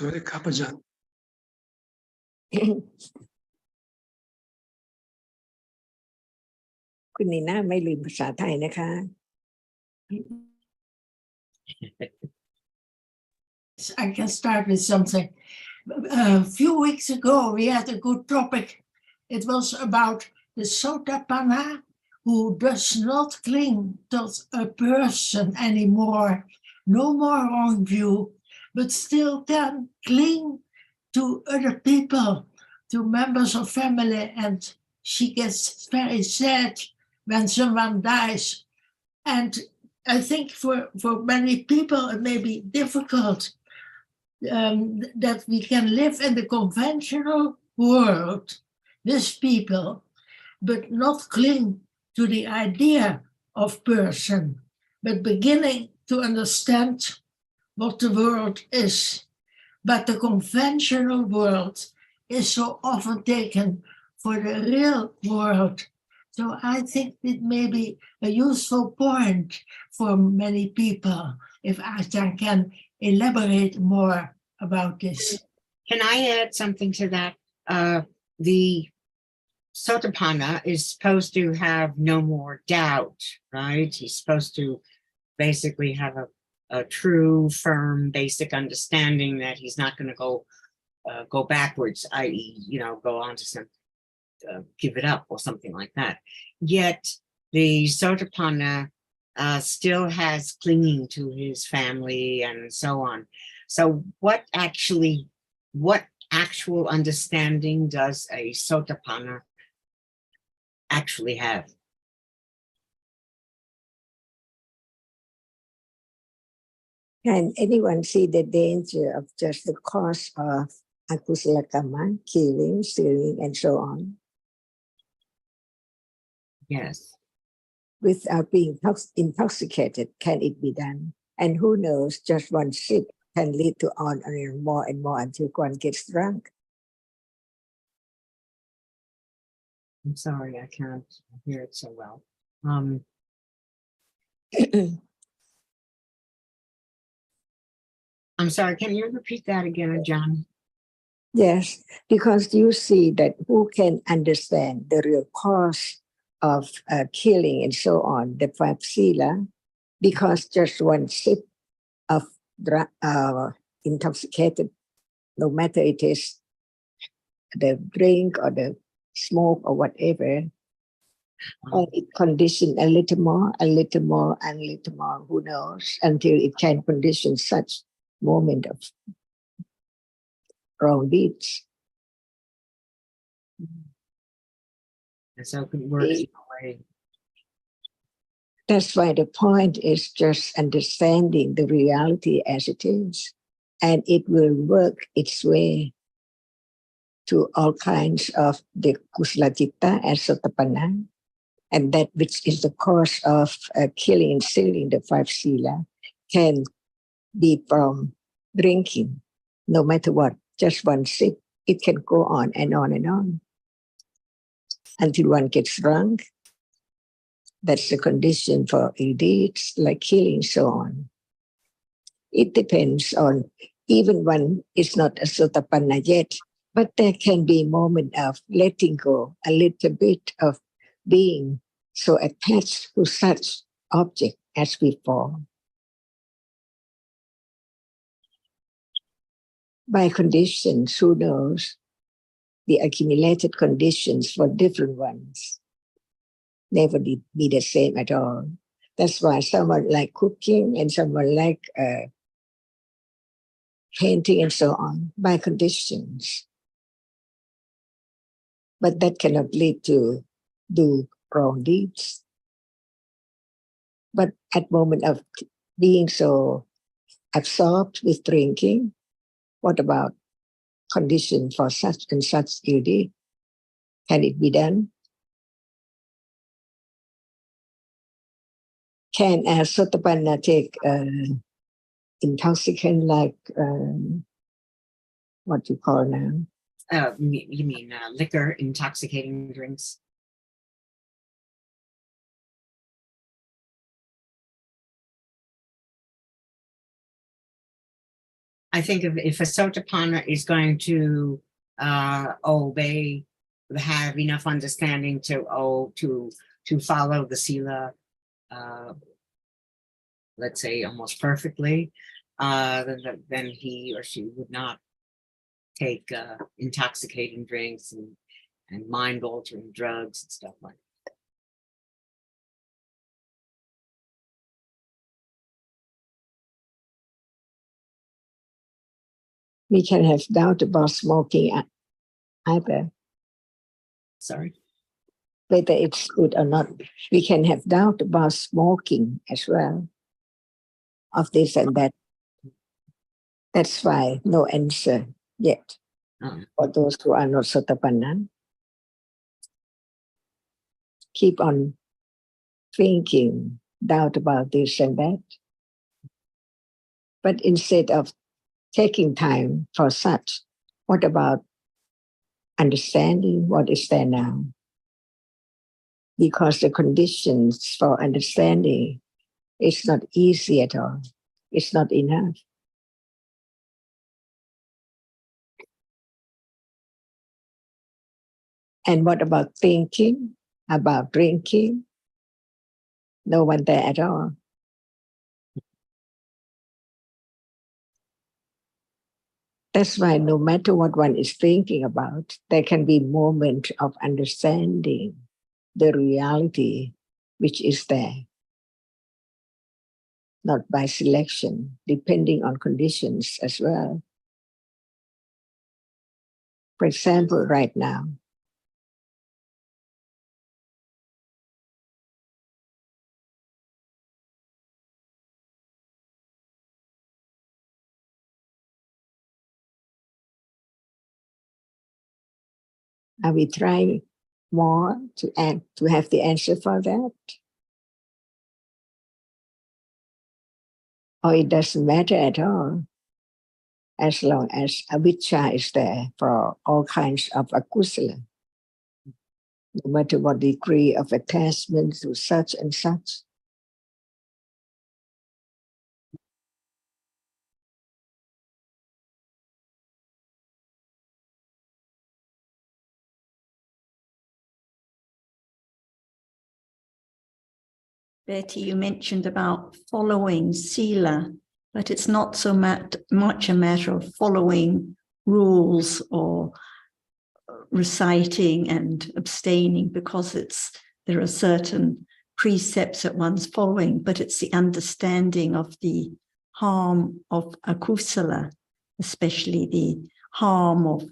สวัสดีครับอาจารย์ คุณนีน่าไม่ลืมภาษาไทยนะคะ I can start with something. A few weeks ago, we had a good topic. It was about the Sotapanna who does not cling to a person anymore, no more wrong view, but still can cling to other people, to members of family, and she gets very sad when someone dies. And I think for many people it may be difficult that we can live in the conventional world with people, but not cling to the idea of person, but beginning to understand what the world is. But the conventional world is so often taken for the real world. So I think it may be a useful point for many people if Ajahn can elaborate more about this. Can I add something to that? The Sotapanna is supposed to have no more doubt, right? He's supposed to basically have a true, firm, basic understanding that he's not going to go backwards, i.e., go on to some give it up or something like that. Yet the Sotapanna still has clinging to his family and so on. So what actual understanding does a Sotapanna actually have? Can anyone see the danger of just the cause of akusala kamma, killing, stealing, and so on? Yes. Without being intoxicated, can it be done? And who knows, just one sip can lead to on and more until one gets drunk. I'm sorry, I can't hear it so well. I'm sorry, can you repeat that again, John? Yes, because you see that who can understand the real cause of killing and so on, the five sila, because just one sip of intoxicated, no matter it is the drink or the smoke or whatever, it condition a little more, who knows, until it can condition such moment of wrong deeds. And so it works in a way. That's why the point is just understanding the reality as it is, and it will work its way to all kinds of the kusala citta and sotapanna, and that which is the cause of killing and stealing, the five sila, can be from drinking, no matter what, just one sip. It can go on and on and on until one gets drunk. That's the condition for ill deeds like killing, so on. It depends on, even one is not a sotapanna yet, but there can be a moment of letting go, a little bit of being so attached to such object as before. By conditions, who knows, the accumulated conditions for different ones never be the same at all. That's why someone like cooking and someone like painting and so on, by conditions. But that cannot lead to do wrong deeds. But at moment of being so absorbed with drinking, what about condition for such and such ill deed? Can it be done? Can a sotapanna take intoxicant like what you call now? You mean liquor, intoxicating drinks? I think if a Sotapanna is going to obey, have enough understanding to follow the Sila, let's say almost perfectly, then he or she would not take intoxicating drinks and mind-altering drugs and stuff like that. We can have doubt about smoking either, Sorry. whether it's good or not. We can have doubt about smoking as well, of this and that. That's why no answer yet for those who are not Sotapanna. Keep on thinking, doubt about this and that. But instead of taking time for such, what about understanding what is there now? Because the conditions for understanding is not easy at all. It's not enough. And what about thinking, about drinking? No one there at all. That's why no matter what one is thinking about, there can be moments of understanding the reality which is there. Not by selection, depending on conditions as well. For example, right now, are we trying more to have the answer for that? Or it doesn't matter at all, as long as avijja is there for all kinds of akusala, no matter what degree of attachment to such and such. Betty, you mentioned about following Sila, but it's not so much a matter of following rules or reciting and abstaining, because there are certain precepts that one's following, but it's the understanding of the harm of akusala, especially the harm of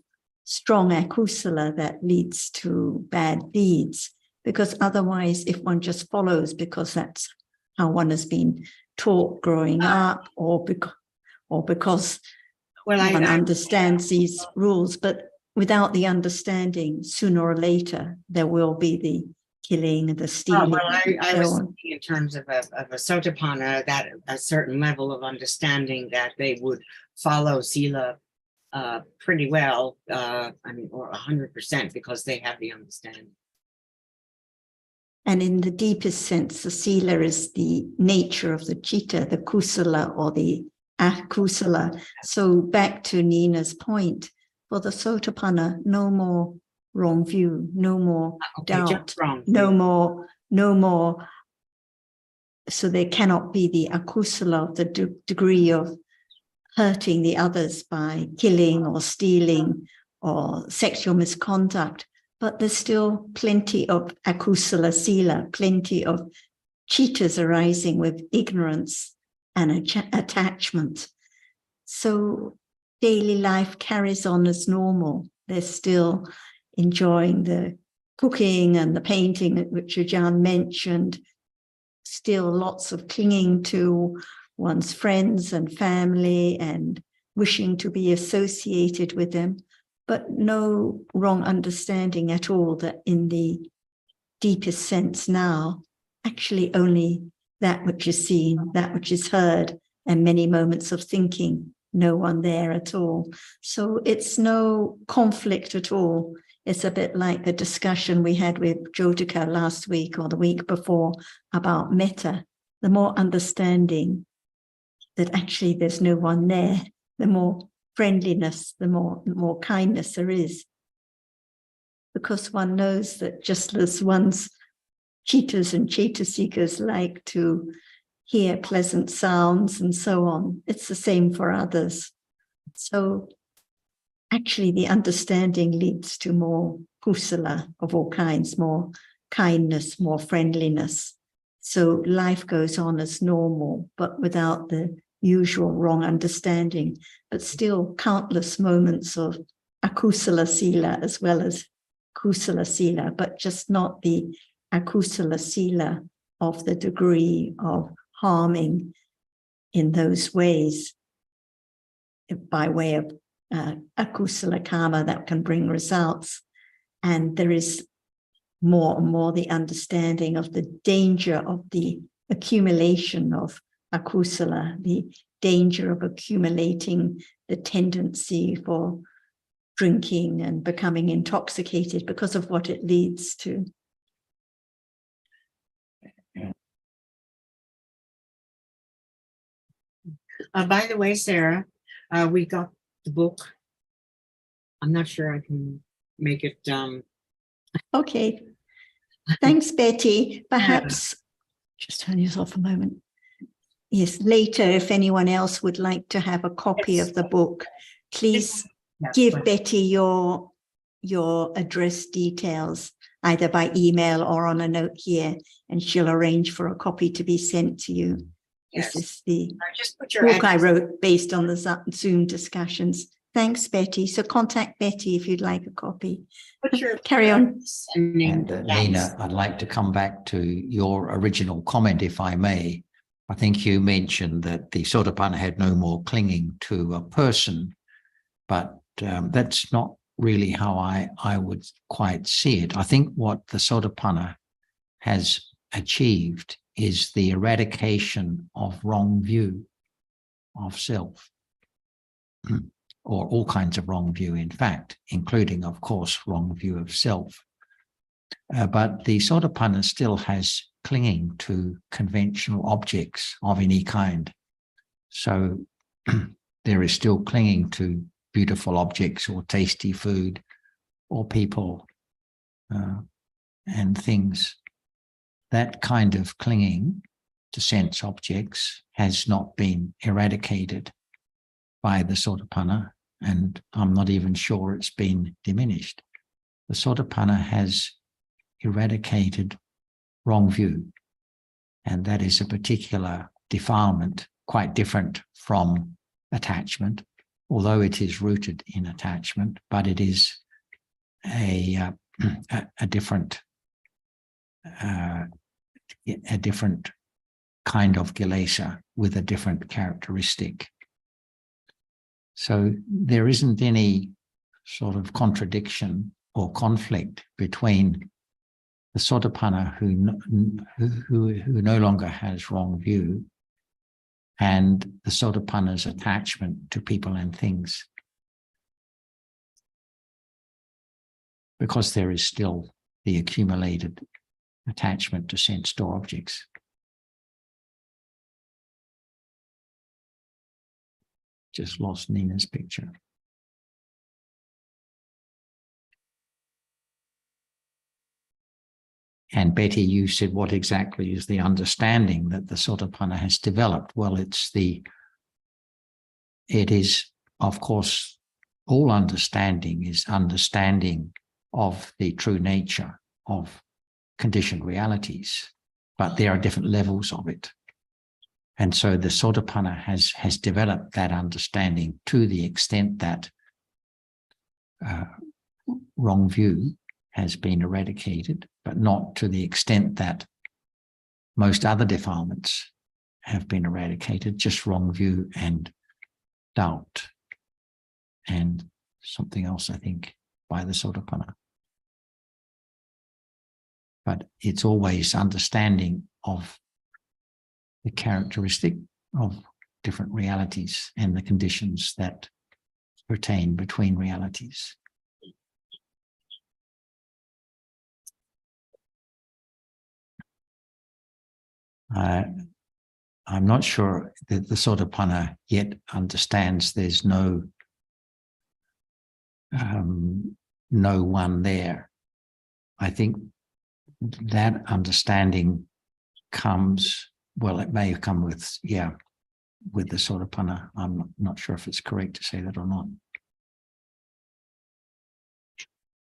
strong akusala that leads to bad deeds. Because otherwise, if one just follows because that's how one has been taught growing up, or because one understands these rules, but without the understanding, sooner or later, there will be the killing and the stealing. I was thinking in terms of a Sotapanna, that a certain level of understanding that they would follow Sila pretty well, or 100%, because they have the understanding. And in the deepest sense, the Sila is the nature of the chitta, the kusala or the akusala. So back to Nina's point, for the Sotapanna, no more wrong view, no more doubt, no more. So there cannot be the akusala, the degree of hurting the others by killing or stealing or sexual misconduct. But there's still plenty of akusala sila, plenty of chittas arising with ignorance and attachment. So daily life carries on as normal. They're still enjoying the cooking and the painting, which Ajahn mentioned. Still lots of clinging to one's friends and family and wishing to be associated with them. But no wrong understanding at all that in the deepest sense now, actually only that which is seen, that which is heard, and many moments of thinking, no one there at all. So it's no conflict at all. It's a bit like the discussion we had with Jyotika last week or the week before about metta. The more understanding that actually there's no one there, the more friendliness, the more kindness there is. Because one knows that just as one's cheetahs and cheetah seekers like to hear pleasant sounds and so on, it's the same for others. So actually the understanding leads to more kusala of all kinds, more kindness, more friendliness. So life goes on as normal, but without the usual wrong understanding, but still countless moments of akusala sila as well as kusala sila, but just not the akusala sila of the degree of harming in those ways by way of akusala karma that can bring results. And there is more and more the understanding of the danger of the accumulation of akusala, the danger of accumulating the tendency for drinking and becoming intoxicated because of what it leads to. By the way, Sarah, we got the book. I'm not sure I can make it. Okay. Thanks, Betty. Perhaps just turn yours off a moment. Yes, later, if anyone else would like to have a copy of the book, please give Betty your address details, either by email or on a note here, and she'll arrange for a copy to be sent to you. Yes. This is the Just put your book I address. wrote based on the Zoom discussions. Thanks, Betty. So contact Betty if you'd like a copy. Put your Carry on. address and name. And Nina, I'd like to come back to your original comment, if I may. I think you mentioned that the Sotapanna had no more clinging to a person, but that's not really how I would quite see it. I think what the Sotapanna has achieved is the eradication of wrong view of self, or all kinds of wrong view, in fact, including, of course, wrong view of self. But the Sotapanna still has clinging to conventional objects of any kind. So there is still clinging to beautiful objects or tasty food or people and things. That kind of clinging to sense objects has not been eradicated by the Sotapanna, and I'm not even sure it's been diminished. The Sotapanna has eradicated wrong view, and that is a particular defilement, quite different from attachment, although it is rooted in attachment, but it is a different kind of kilesa with a different characteristic. So there isn't any sort of contradiction or conflict between the Sotapanna who no longer has wrong view and the Sotapanna's attachment to people and things, because there is still the accumulated attachment to sensed or objects. Just lost Nina's picture. And Betty, you said what exactly is the understanding that the Sotapanna has developed? Well, it is, of course, all understanding is understanding of the true nature of conditioned realities, but there are different levels of it. And so the Sotapanna has developed that understanding to the extent that wrong view has been eradicated, but not to the extent that most other defilements have been eradicated, just wrong view and doubt and something else, I think, by the Sotapanna. But it's always understanding of the characteristic of different realities and the conditions that pertain between realities. I'm not sure that the Sotapanna yet understands there's no one there. I think that understanding comes, well, it may come with, with the Sotapanna. I'm not sure if it's correct to say that or not.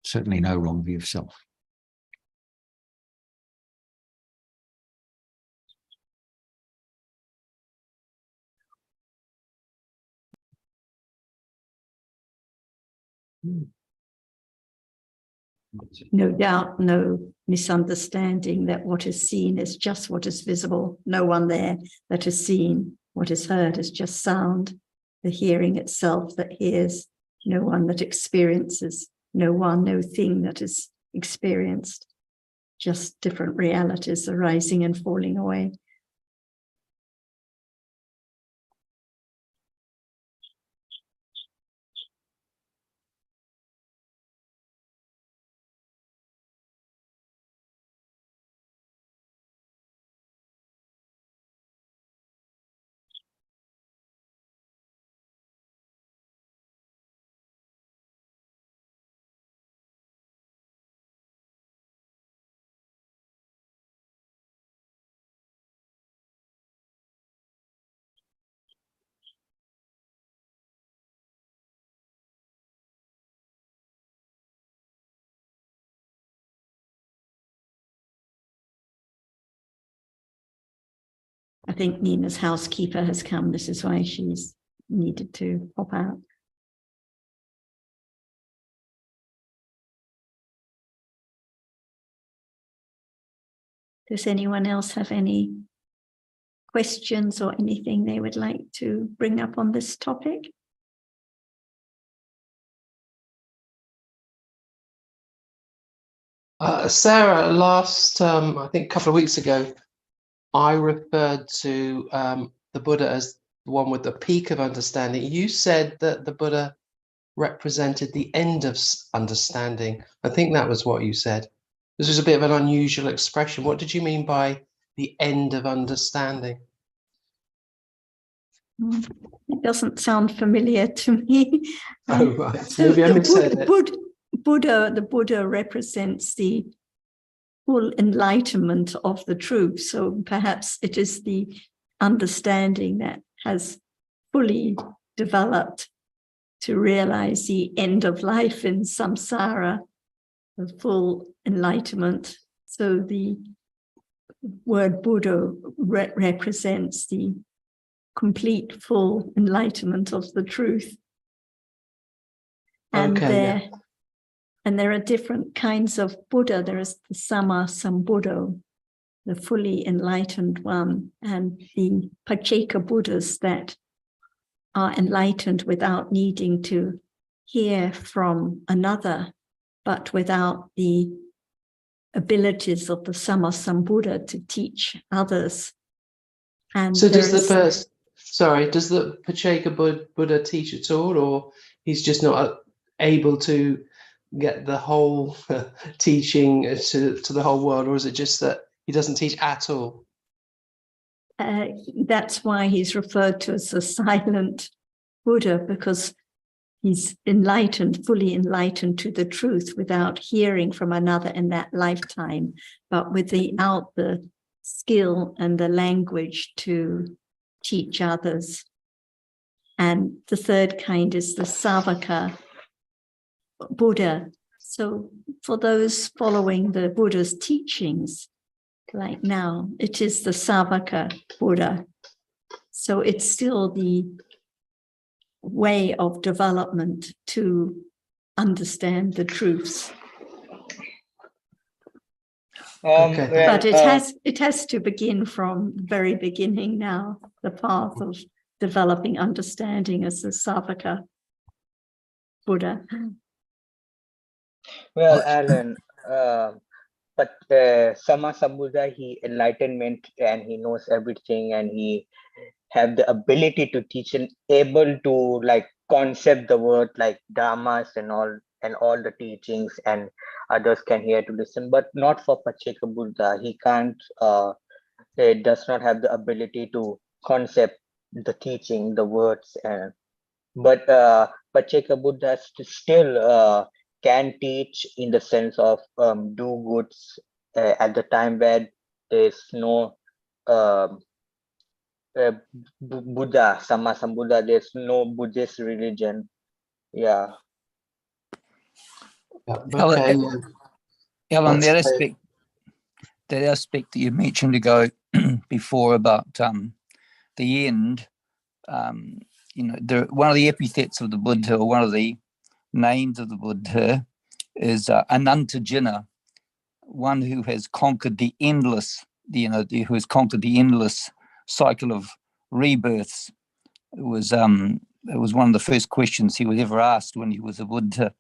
Certainly no wrong view of self. No doubt, no misunderstanding that what is seen is just what is visible. No one there that is seen. What is heard is just sound. The hearing itself that hears. No one that experiences. No one, no thing that is experienced. Just different realities arising and falling away. I think Nina's housekeeper has come. This is why she's needed to pop out. Does anyone else have any questions or anything they would like to bring up on this topic? Sarah, last, I think a couple of weeks ago, I referred to the Buddha as the one with the peak of understanding. You said that the Buddha represented the end of understanding. I think that was what you said. This was a bit of an unusual expression. What did you mean by the end of understanding? It doesn't sound familiar to me. Oh, right. So Maybe I the misheard it. The Buddha represents the full enlightenment of the truth. So perhaps it is the understanding that has fully developed to realize the end of life in samsara, the full enlightenment. So the word Buddha represents the complete, full enlightenment of the truth. And Okay, there are different kinds of Buddha. There is the Sama Sambuddho, the fully enlightened one, and the Pacceka Buddhas that are enlightened without needing to hear from another, but without the abilities of the Sama Sambuddha to teach others. And so does the Pacceka Buddha teach at all, or he's just not able to get the whole teaching to the whole world, or is it just that he doesn't teach at all? That's why he's referred to as a silent Buddha, because he's enlightened, fully enlightened to the truth without hearing from another in that lifetime, but without the skill and the language to teach others. And the third kind is the Savaka Buddha. So for those following the Buddha's teachings, like now, it is the Savaka Buddha. So it's still the way of development to understand the truths. Okay. But it has to begin from the very beginning now, the path of developing understanding as the Savaka Buddha. Well, Alan, but Sama Sambuddha, he enlightenment and he knows everything and he have the ability to teach and able to like concept the word like dhammas and all the teachings, and others can hear to listen, but not for Pacceka Buddha. He can't, it does not have the ability to concept, the teaching, the words, and but Pacceka Buddha still can teach in the sense of do goods at the time where there's no um, Buddha, Sama Sambuddha, there's no Buddhist religion. Yeah. Okay. Alan, That's that aspect that you mentioned ago before about the end, one of the epithets of the Buddha, or one of the names of the Buddha, is Anantajina, one who has conquered the endless, who has conquered the endless cycle of rebirths. It was one of the first questions he was ever asked when he was a Buddha.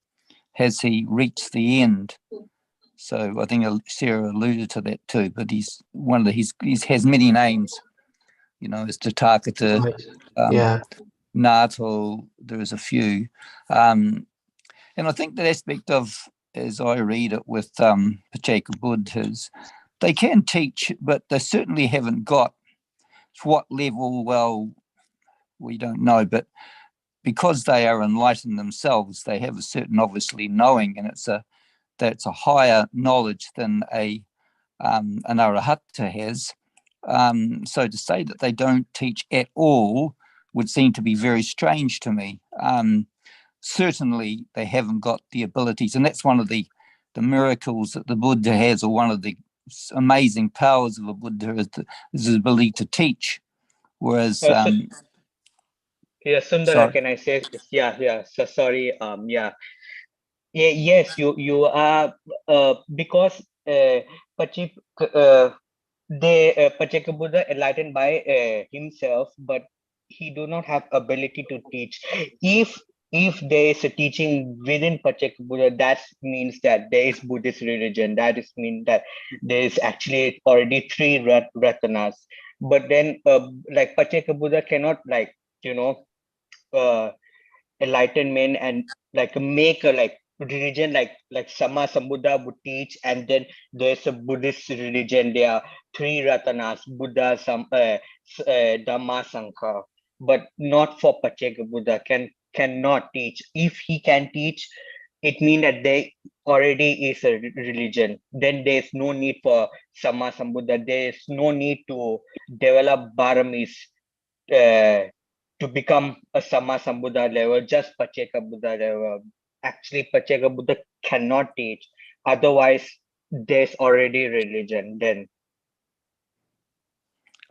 Has he reached the end? So I think Sarah alluded to that too. But he's one of the he has many names. As Tathagata, yeah. Nato. There's a few, and I think that aspect of, as I read it with Pacceka Buddhas, they can teach, but they certainly haven't got to what level. Well, we don't know, but because they are enlightened themselves, they have a certain obviously knowing, and that's a higher knowledge than an arahata has. So to say that they don't teach at all would seem to be very strange to me. Certainly they haven't got the abilities, and that's one of the miracles that the Buddha has, or one of the amazing powers of a Buddha is his ability to teach. Whereas yeah, Sundara, sorry. can I say? Yeah. So sorry. Yes, you are because Pacceka Buddha enlightened by himself, but he do not have ability to teach. If there is a teaching within Pacceka Buddha, that means that there is Buddhist religion. That is mean that there is actually already three ratanas. But then, like Pacceka Buddha cannot enlightenment and make a religion like Sama Sambuddha would teach, and then there's a Buddhist religion. There are three ratanas: Buddha, Dhamma, Sangha, but not for Pacceka Buddha. Cannot teach. If he can teach, it means that there already is a religion. Then there's no need for Sama Sambuddha. There's no need to develop Baramis to become a Sama Sambuddha level, just Pacceka Buddha level. Actually, Pacceka Buddha cannot teach. Otherwise, there's already religion then.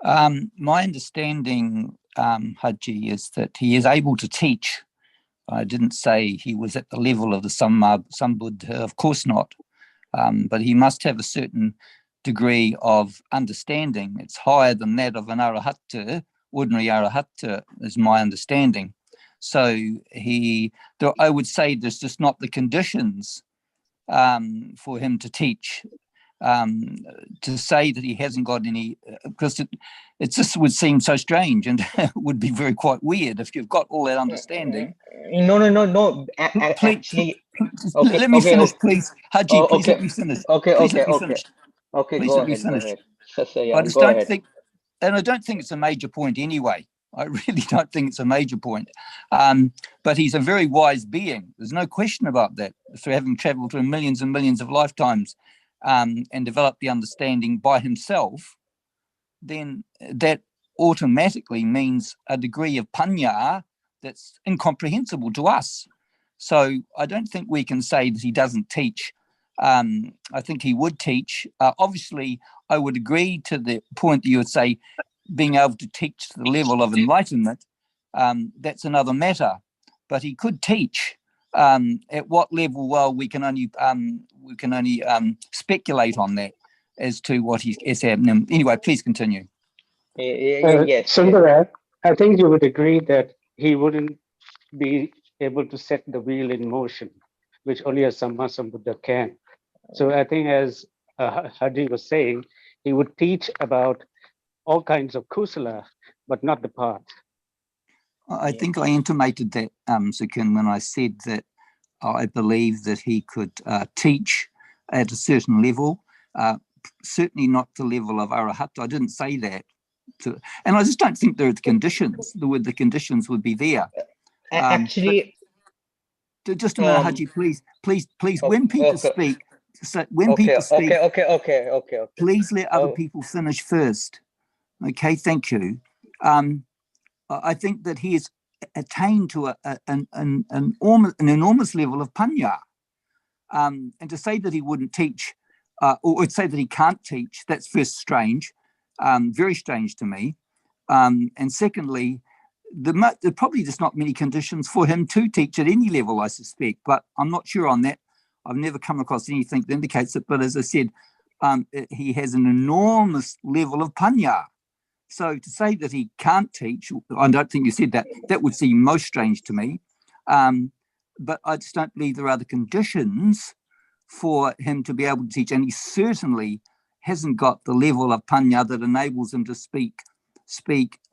My understanding, Haji, is that he is able to teach. I didn't say he was at the level of the Sambuddha, of course not. But he must have a certain degree of understanding. It's higher than that of an arahata, ordinary arahata, is my understanding. So I would say there's just not the conditions for him to teach. To say that he hasn't got any, because it just would seem so strange, and would be quite weird if you've got all that understanding. No. Actually, okay, let me finish, okay. please. Haji, please let me finish. Okay, please let me finish. Okay, please go let me ahead, finish. go ahead. So, yeah, I just go don't ahead. think, and I don't think it's a major point anyway. I really don't think it's a major point. But he's a very wise being. There's no question about that. Through having traveled through millions and millions of lifetimes and developed the understanding by himself, then that automatically means a degree of panya that's incomprehensible to us. So I don't think we can say that he doesn't teach. I think he would teach. Obviously, I would agree to the point that you would say being able to teach to the level of enlightenment, that's another matter. But he could teach. At what level? Well, we can only speculate on that as to what is happening. Anyway, please continue. Yes. Sundara, I think you would agree that he wouldn't be able to set the wheel in motion, which only a Samma Sambuddha can. So I think, as Haji was saying, he would teach about all kinds of kusala, but not the path. I think I intimated that, Sukin, when I said that I believe that he could teach at a certain level, certainly not the level of arahata. I didn't say that. and I just don't think there are the conditions. The conditions would be there. Actually, just a minute, Haji, please. When people speak, okay. Please let other people finish first. Okay, thank you. I think that he has attained to an enormous level of panya. And to say that he wouldn't teach, or say that he can't teach, that's first strange, very strange to me. And secondly, there probably just not many conditions for him to teach at any level, I suspect, but I'm not sure on that. I've never come across anything that indicates it, but as I said, he has an enormous level of panya. So to say that he can't teach, I don't think you said that, that would seem most strange to me. But I just don't believe there are the conditions for him to be able to teach, and he certainly hasn't got the level of panya that enables him to speak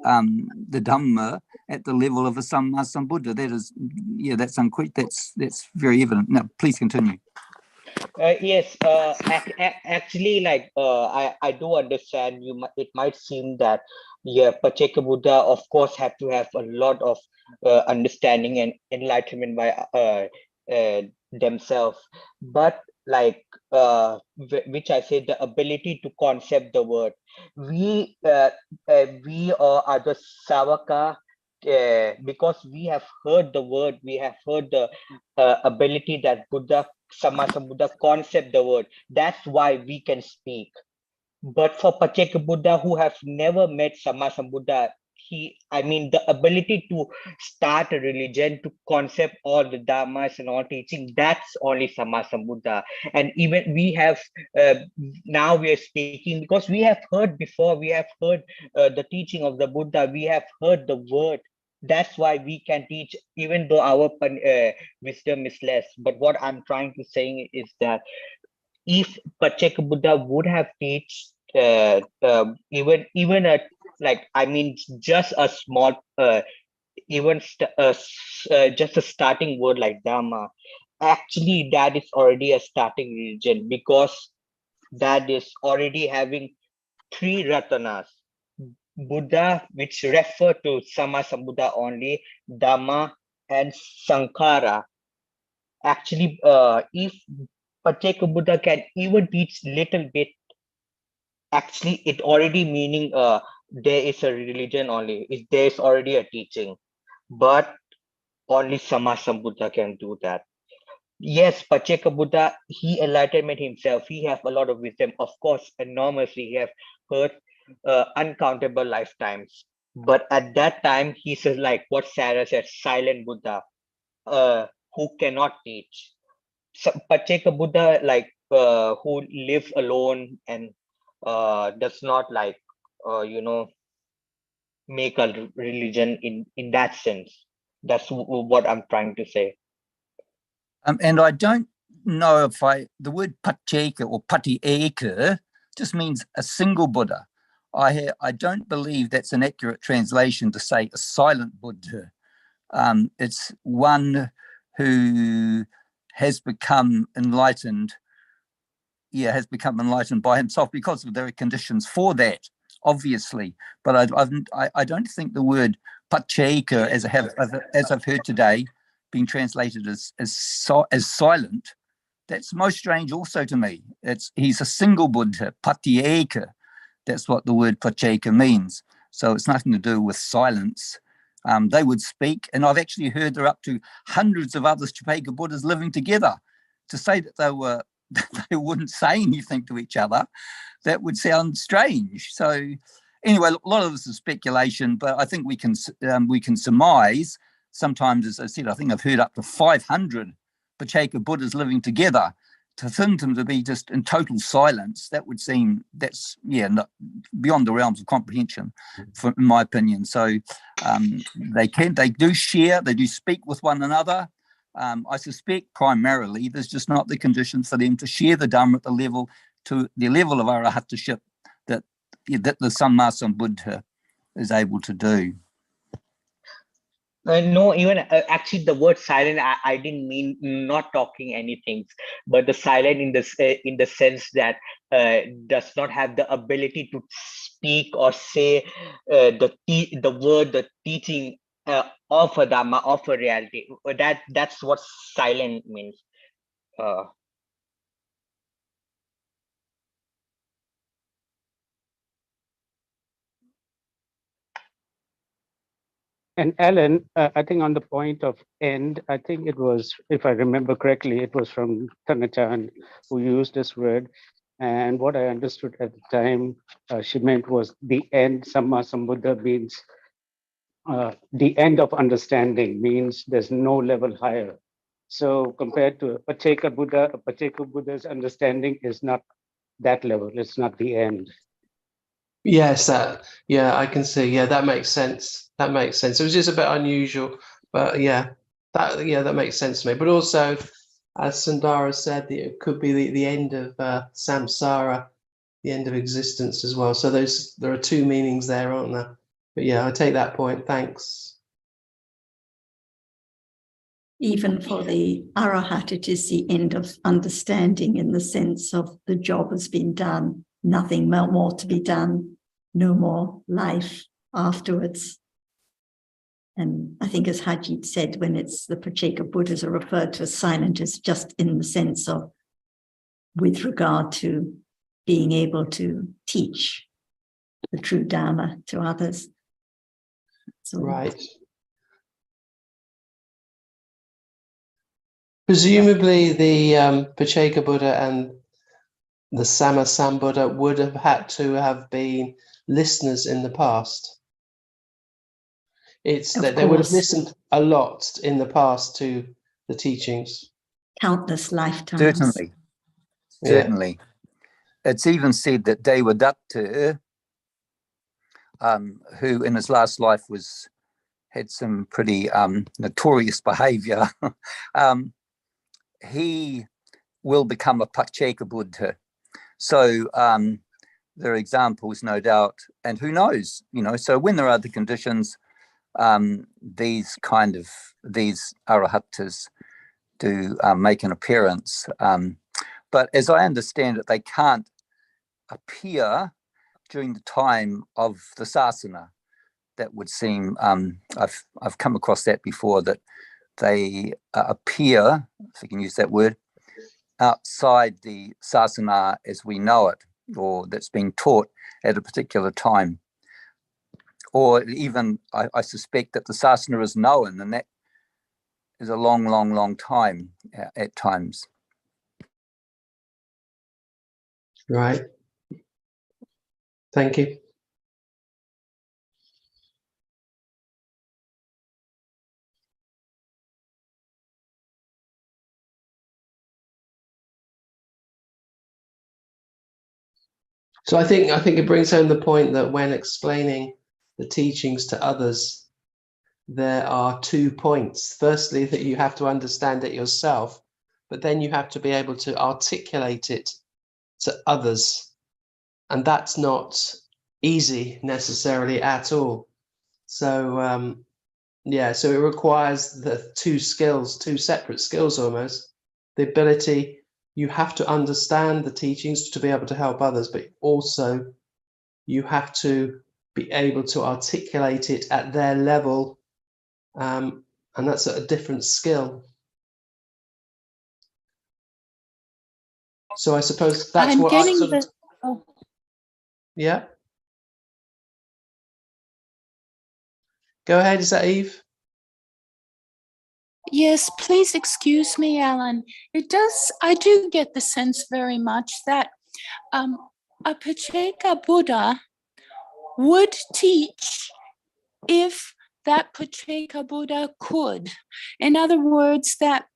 the Dhamma at the level of a Samma Sambuddha. That is, yeah, that's very evident. Now, please continue. Yes, actually, like I do understand. It might seem that Pacceka Buddha, of course, have to have a lot of understanding and enlightenment by themselves, but like which I say, the ability to concept the word. We are the Savaka. Because we have heard the word, we have heard the ability that Buddha, Sammasambuddha concept the word. That's why we can speak. But for Pacceka Buddha, who have never met Sammasambuddha, the ability to start a religion, to concept all the dhammas and all teaching, that's only Sammasambuddha. And even we have, now we are speaking because we have heard before, we have heard the teaching of the Buddha, we have heard the word. That's why we can teach, even though our wisdom is less. But what I'm trying to say is that if Pacceka Buddha would have taught even a just a small just a starting word like Dhamma, actually that is already a starting religion, because that is already having 3 ratanas. Buddha, which refer to Sammasambuddha only, Dhamma and Sankhara. Actually, if Pacceka Buddha can even teach little bit, actually it already meaning there is a religion only, there is already a teaching, but only Sammasambuddha can do that. Yes, Pacceka Buddha, he enlightenment himself, he have a lot of wisdom, of course, enormously, he have heard uncountable lifetimes, but at that time he says, like what Sarah said, silent Buddha, who cannot teach. So Pacceka Buddha, like who lives alone and does not make a religion in that sense. That's what I'm trying to say. And I don't know if the word Pacceka or Patieka just means a single Buddha. I don't believe that's an accurate translation to say a silent Buddha. It's one who has become enlightened. Yeah, has become enlightened by himself, because there are conditions for that, obviously. But I don't think the word Pacceka, as I've heard today, being translated as silent, that's most strange also to me. He's a single Buddha, Patieka. That's what the word Pacceka means. So it's nothing to do with silence. They would speak, and I've actually heard they're up to hundreds of other Pacceka Buddhas living together. To say that they wouldn't say anything to each other, that would sound strange. So anyway, a lot of this is speculation, but I think we can surmise. Sometimes, as I said, I think I've heard up to 500 Pacceka Buddhas living together. To think them to be just in total silence, that would seem, not beyond the realms of comprehension, in my opinion. So they do share, they do speak with one another. I suspect primarily there's just not the conditions for them to share the Dhamma at the level of arahataship that the Sammasambuddha is able to do. No, even actually the word silent, I didn't mean not talking anything, but the silent in the sense that does not have the ability to speak or say the word, the teaching of a Dhamma, of a reality. That's what silent means. Uh, And Alan, I think on the point of end, I think it was, if I remember correctly, it was from Thanachan who used this word. And what I understood at the time she meant was the end. Samma Sambuddha means the end of understanding, means there's no level higher. So compared to a Pacceka Buddha's understanding is not that level. It's not the end. Yes, yeah, I can see. Yeah, that makes sense. That makes sense. It was just a bit unusual, but yeah, that makes sense to me. But also, as Sundara said, it could be the end of samsara, the end of existence as well. So there are two meanings there, aren't there? But yeah, I take that point. Thanks. Even for the Arahat, it is the end of understanding in the sense of the job has been done, nothing more to be done, no more life afterwards. And I think, as Hajit said, when it's the Pacceka Buddhas are referred to as silent, it's just in the sense of with regard to being able to teach the true Dharma to others. So, Right. Presumably, the Pacceka Buddha and the Sama Sambuddha would have had to have been listeners in the past. It's that they would have listened a lot in the past to the teachings. countless lifetimes. Certainly. Certainly. Yeah. It's even said that Devadatta, who in his last life had some pretty notorious behavior, he will become a Pacceka Buddha. So there are examples, no doubt, and who knows, so when there are the conditions, these arahatas do make an appearance. But as I understand it, they can't appear during the time of the sasana. That would seem, I've come across that before, that they appear, if I can use that word, outside the sasana as we know it, or that's being taught at a particular time. Or even, I suspect that the sasana is known, and that is a long, long, long time at times. Right. Thank you. So I think it brings home the point that when explaining the teachings to others, there are 2 points. Firstly, that you have to understand it yourself, but then you have to be able to articulate it to others. And that's not easy necessarily at all. So, so it requires the 2 skills, 2 separate skills almost. The ability, you have to understand the teachings to be able to help others, but also you have to be able to articulate it at their level, and that's a different skill. So I suppose that's I'm what getting I sort of, oh. Yeah. Go ahead, is that Eve? Yes, please excuse me, Alan. I do get the sense very much that a Pacceka Buddha would teach if that Pacceka Buddha could. In other words, that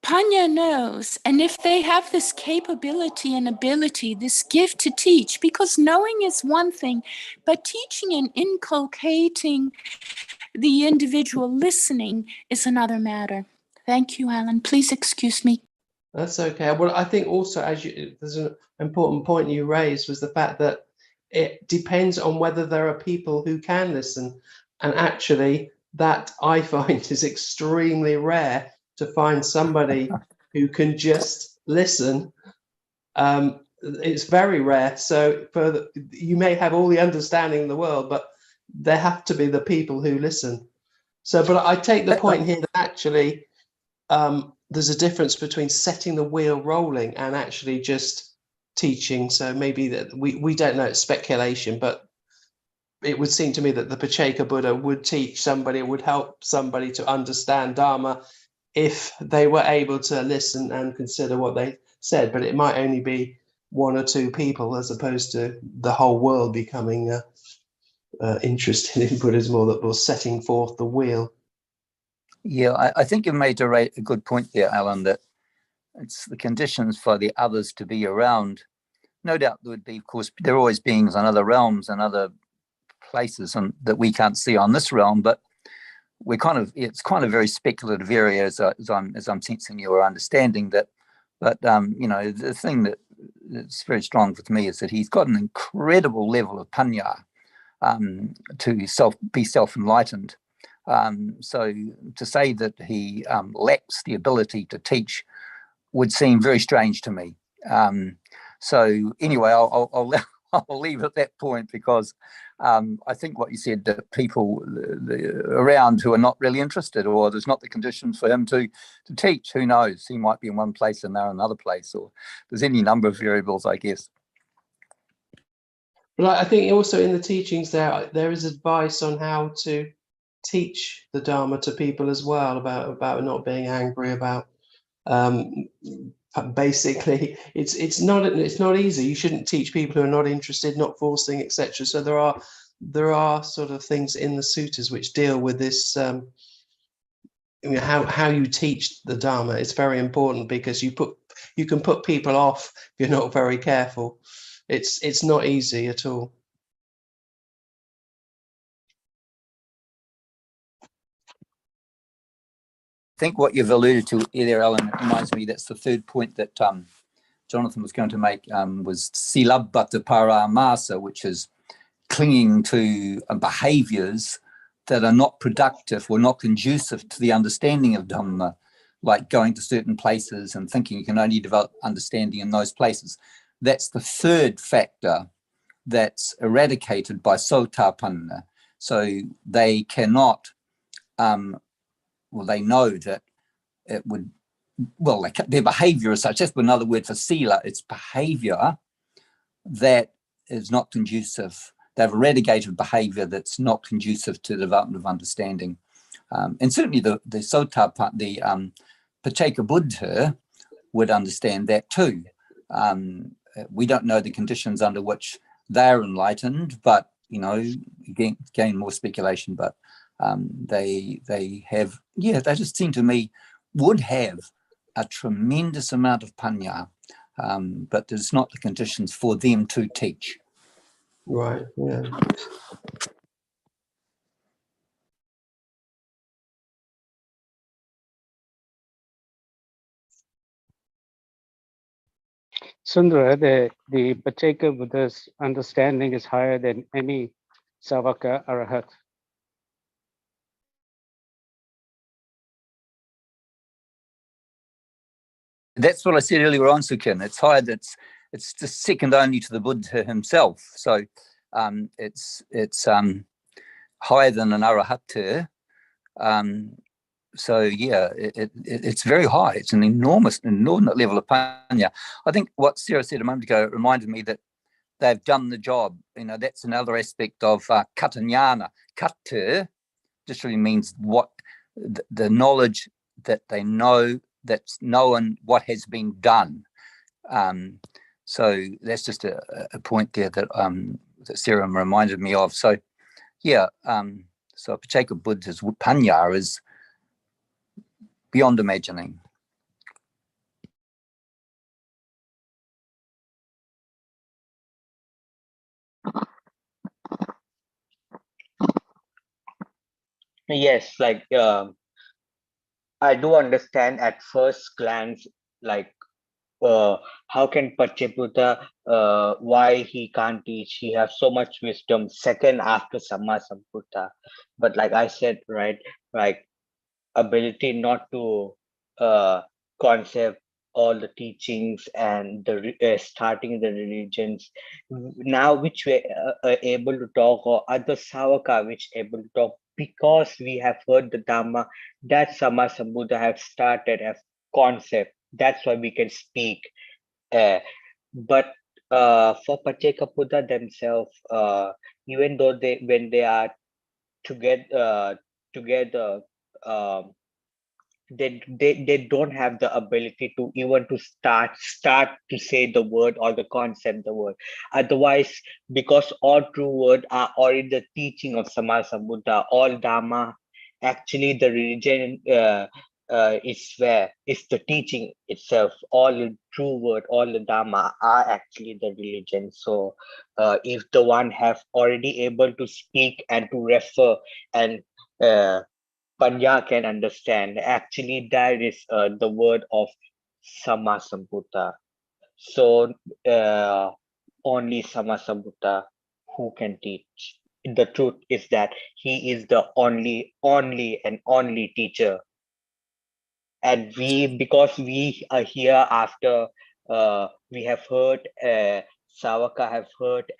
Panya knows, and if they have this capability and ability, this gift to teach, because knowing is one thing, but teaching and inculcating the individual listening is another matter. Thank you, Alan. Please excuse me. That's okay. Well, I think also, there's an important point you raised, was the fact that it depends on whether there are people who can listen. And actually, that I find is extremely rare, to find somebody who can just listen. It's very rare. So you may have all the understanding in the world, but there have to be the people who listen. So, but I take the point here that actually there's a difference between setting the wheel rolling and actually just teaching. So maybe that we don't know, it's speculation, but it would seem to me that the Pacceka Buddha would teach somebody, would help somebody to understand Dharma if they were able to listen and consider what they said. But it might only be one or two people, as opposed to the whole world becoming interested in Buddhism, or that was setting forth the wheel. Yeah, I think you made a good point there, Alan, that it's the conditions for the others to be around. No doubt there would be, of course, there are always beings on other realms and other places and that we can't see on this realm, but it's kind of very speculative area as I'm sensing your understanding that. But the thing that's very strong with me is that he's got an incredible level of panya to be self-enlightened. So to say that he lacks the ability to teach would seem very strange to me. So anyway, I'll leave it at that point, because I think what you said, that people around who are not really interested, or there's not the conditions for him to teach, who knows? He might be in one place and they're in another place, or there's any number of variables, I guess. But I think also in the teachings there is advice on how to teach the Dharma to people as well, about not being angry, about basically it's not easy. You shouldn't teach people who are not interested, not forcing, etc. So there are sort of things in the suttas which deal with this. How you teach the Dharma is very important, because you can put people off if you're not very careful. It's not easy at all. I think what you've alluded to there, Alan, reminds me that's the third point that Jonathan was going to make, was silabbata paramasa, which is clinging to behaviors that are not productive or not conducive to the understanding of Dhamma, like going to certain places and thinking you can only develop understanding in those places. That's the third factor that's eradicated by sotapanna. So they cannot, they know that it would, their behavior is such. That's another word for sila. It's behavior that is not conducive. They've eradicated behavior that's not conducive to the development of understanding. And certainly the Pacceka Buddha would understand that too. We don't know the conditions under which they're enlightened, but, again, more speculation, but they have, they just seem to me would have a tremendous amount of panya, but there's not the conditions for them to teach. Right, yeah. Sundara, the Pacceka Buddha's understanding is higher than any Savaka Arahat. That's what I said earlier on, Sukin. It's higher. It's just second only to the Buddha himself. So it's higher than an Arahat. So yeah, it's very high. It's an inordinate level of panya. I think what Sarah said a moment ago reminded me that they've done the job. That's another aspect of katanyana. Kata just really means what the knowledge that they know, that's known what has been done. So that's just a point there that Sarah reminded me of. So yeah, so Pacceka Buddha's panya is beyond imagining. Yes, I do understand at first glance, like how can Paccekabuddha, why he can't teach? He has so much wisdom, second after Samma Sambuddha. But like I said, right, like ability not to concept all the teachings and the starting the religions now which we are able to talk, or other Savaka which able to talk, because we have heard the Dhamma that Sama Sambuddha have started as concept. That's why we can speak. But for Paccekabuddha themselves, even though they when they are together, um, they don't have the ability to even to start to say the word or the concept the word. Otherwise, because all true word are already the teaching of Sammasambuddha, all Dhamma, actually the religion is where it's the teaching itself. All the true word, all the Dhamma are actually the religion. So if the one have already able to speak and to refer and uh, Panya can understand. Actually, that is the word of Sammasambuddha. So only Sammasambuddha who can teach. The truth is that he is the only teacher. And we, because we are here after we have heard, Savaka have heard,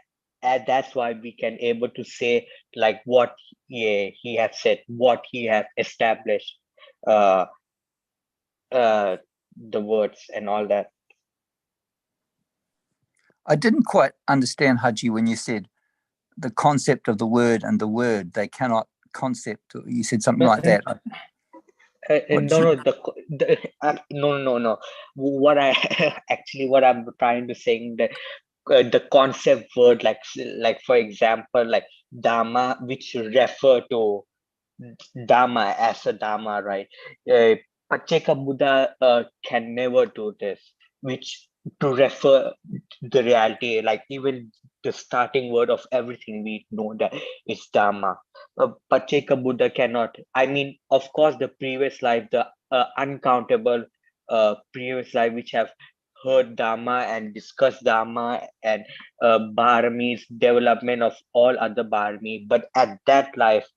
and that's why we can able to say like what he has said, what he has established, uh, uh, the words and all that. I didn't quite understand, Haji, when you said the concept of the word and the word, they cannot concept, or you said something like that. No. What I actually what I'm trying to saying that the concept word like for example like Dhamma, which refer to Dhamma as a Dhamma, right? Paccekabuddha can never do this, which to refer the reality, like even the starting word of everything we know that is Dhamma. Paccekabuddha cannot. I mean, of course, the previous life, the uncountable previous life which have heard Dhamma and discussed Dhamma and Bharami's development of all other Bharami, but at that life,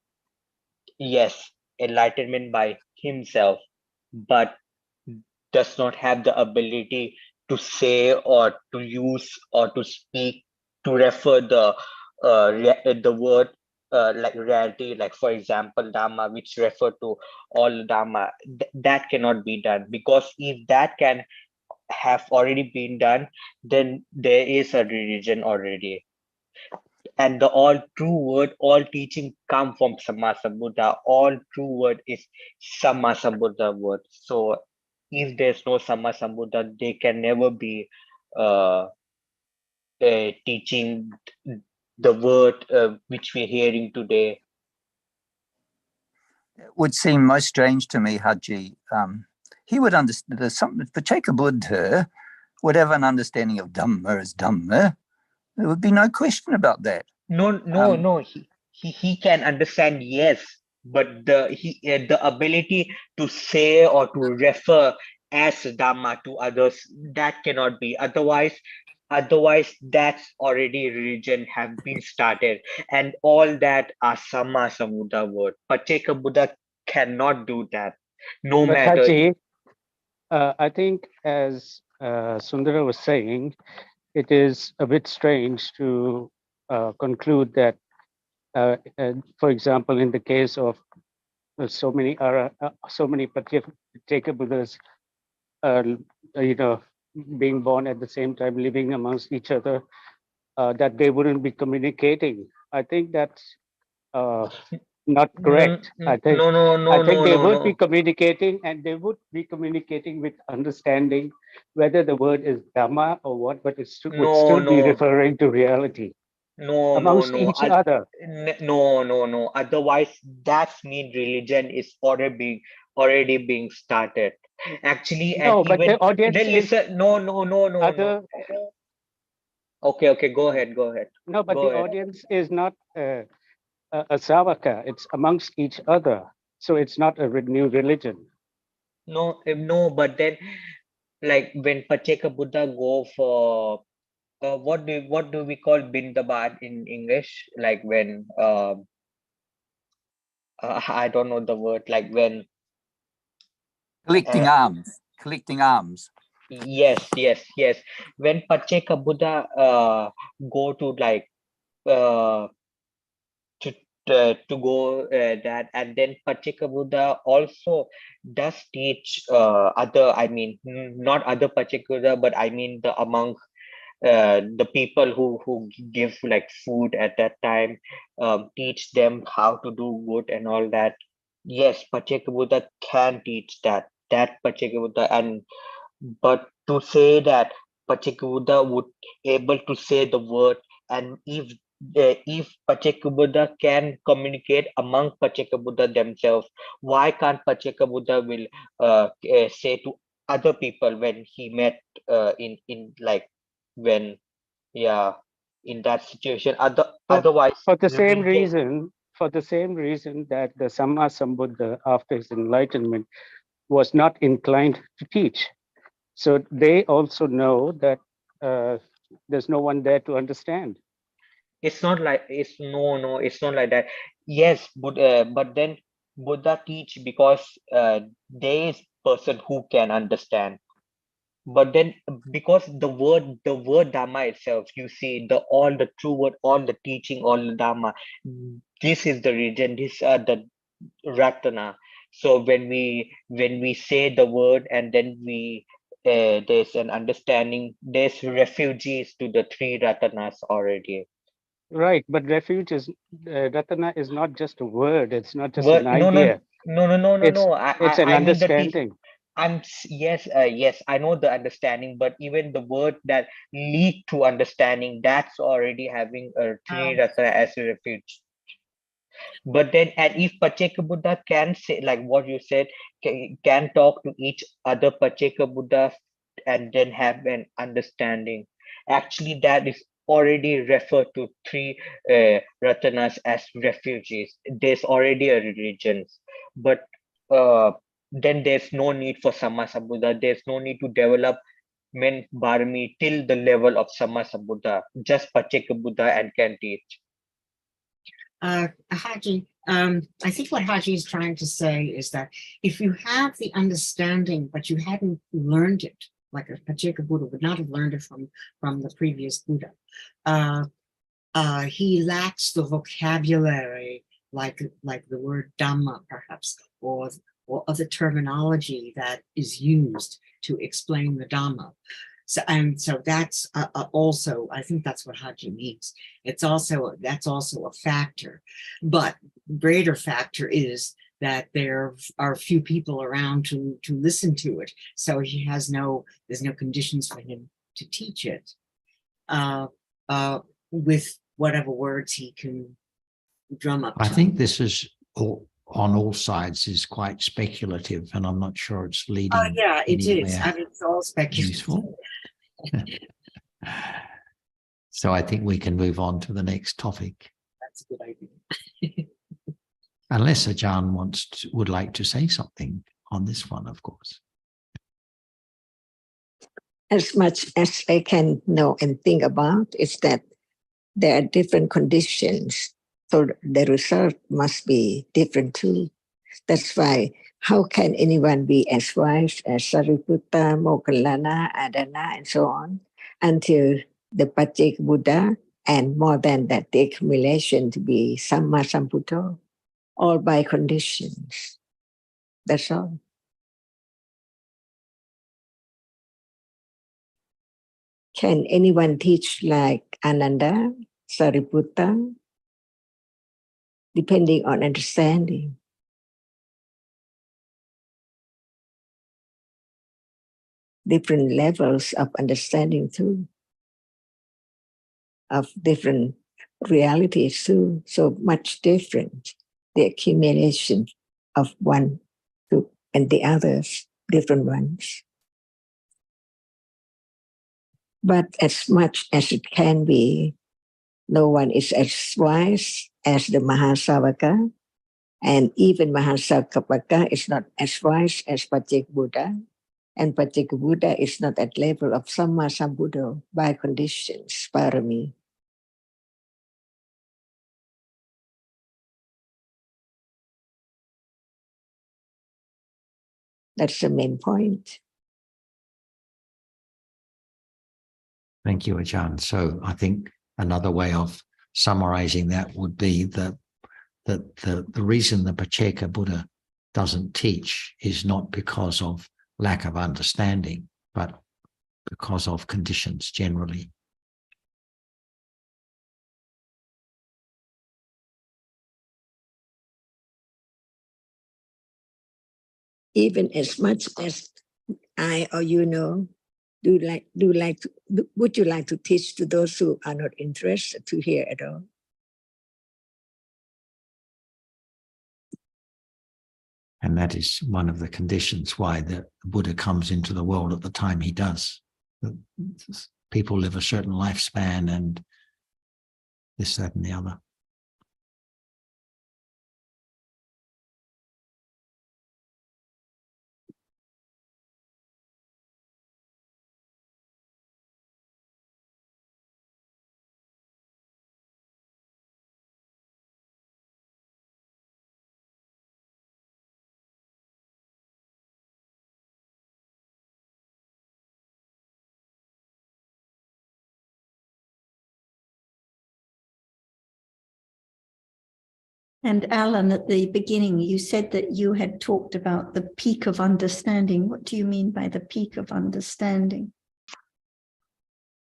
yes, enlightenment by himself, but does not have the ability to say or to use or to speak to refer the word like reality, like for example Dhamma, which refer to all Dhamma. That cannot be done, because if that can have already been done, then there is a religion already, and the all true word, all teaching come from Sammasambuddha. All true word is Sammasambuddha word. So if there's no Sammasambuddha, they can never be uh, teaching the word which we're hearing today. It would seem most strange to me, Haji. He would understand, Paccekabuddha would have an understanding of Dhamma as Dhamma. There would be no question about that. No. He can understand, yes, but the ability to say or to refer as Dhamma to others, that cannot be. Otherwise, that's already religion have been started, and all that are Samma Sambuddha word. Paccekabuddha cannot do that. No But matter. Haji, I think as Sundara was saying, it is a bit strange to conclude that, for example, in the case of so many Paccekabuddhas, being born at the same time, living amongst each other, that they wouldn't be communicating. I think that's not correct. I think they would be communicating, and they would be communicating with understanding, whether the word is Dhamma or what, but it would still be referring to reality amongst each other. No. Otherwise, that's mean religion is already being started. Actually, and No, but even the audience then is listen. No. other. Okay. Go ahead. No, but Go the ahead. audience is not a Savaka. It's amongst each other. So it's not a new religion. No. But then like when Pacheka Buddha go for what do we call Bindabat in English? Like when I don't know the word. Like when Collecting uh, alms, collecting alms. yes. When Pacheka Buddha go to like uh, to to go that, and then Pacheka Buddha also does teach other. I mean, not other Pacheka Buddha, but I mean among the people who give like food at that time, teach them how to do good and all that. Yes, Pacheka Buddha can teach that Pacheka Buddha, and but to say that Pacheka Buddha would able to say the word, and if Pacheka Buddha can communicate among Pacheka Buddha themselves, why can't Pacheka Buddha will say to other people when he met in like when yeah in that situation otherwise For the same religion. reason, that the Samma Sambuddha, after his enlightenment, was not inclined to teach. So they also know that there's no one there to understand. It's not like it's not like that. Yes, but then Buddha teach because there is person who can understand. But then because the word Dhamma itself, you see all the true word, all the teaching, all the Dhamma, this is the region, these are the Ratana. So when we say the word, and then there's an understanding, there's refugees to the three Ratanas already. Right, but refuge is Ratana is not just a word. It's not just an Word, no, no, idea. no, no, no, no, It's no. it's an I mean the teach. understanding. Yes, I know the understanding, but even the word that lead to understanding, that's already having a three Ratana as a refuge. But then, and if Pacheka Buddha can say, like what you said, can talk to each other Pacheka Buddha and then have an understanding, actually, that is already referred to three Ratanas as refugees. There's already a religion, but uh, then there's no need for Sammasambuddha. There's no need to develop men Bharami till the level of Sammasambuddha. Just Pacheka Buddha and can teach. Haji, I think what Haji is trying to say is that if you have the understanding, but you hadn't learned it, like a Pacheka Buddha would not have learned it from the previous Buddha, he lacks the vocabulary, like the word Dhamma, perhaps, or other terminology that is used to explain the Dhamma. So that's also, I think that's what Haji means. That's also a factor, but greater factor is that there are few people around to listen to it. So there's no conditions for him to teach it with whatever words he can drum up. I think this is on all sides is quite speculative, and I'm not sure it's leading. Oh yeah, it is. anywhere I mean, it's all speculative. useful. So I think we can move on to the next topic. That's a good idea. Unless Ajahn would like to say something on this one, of course. As much as I can know and think about is that there are different conditions. So the result must be different too. That's why how can anyone be as wise as Sariputta, Moggallana, Adana, and so on, until the Pacheka Buddha, and more than that, the accumulation to be Samma Sambuddha, all by conditions. That's all. Can anyone teach like Ananda, Sariputta? Depending on understanding. Different levels of understanding too, of different realities too, so much different. The accumulation of one to and the others, different ones. But as much as it can be, no one is as wise as the Mahasavaka, and even Mahasavaka is not as wise as Pacheka Buddha. And Pacceka Buddha is not at level of Samma Sambuddha by conditions, parami. That's the main point. Thank you, Ajahn. So I think another way of summarizing that would be that the reason the Pacceka Buddha doesn't teach is not because of lack of understanding, but because of conditions generally. Even as much as I or you know, would you like to teach to those who are not interested to hear at all? And that is one of the conditions why the Buddha comes into the world at the time he does. People live a certain lifespan and this, that, and the other. And Alan, at the beginning, you said that you had talked about the peak of understanding. What do you mean by the peak of understanding?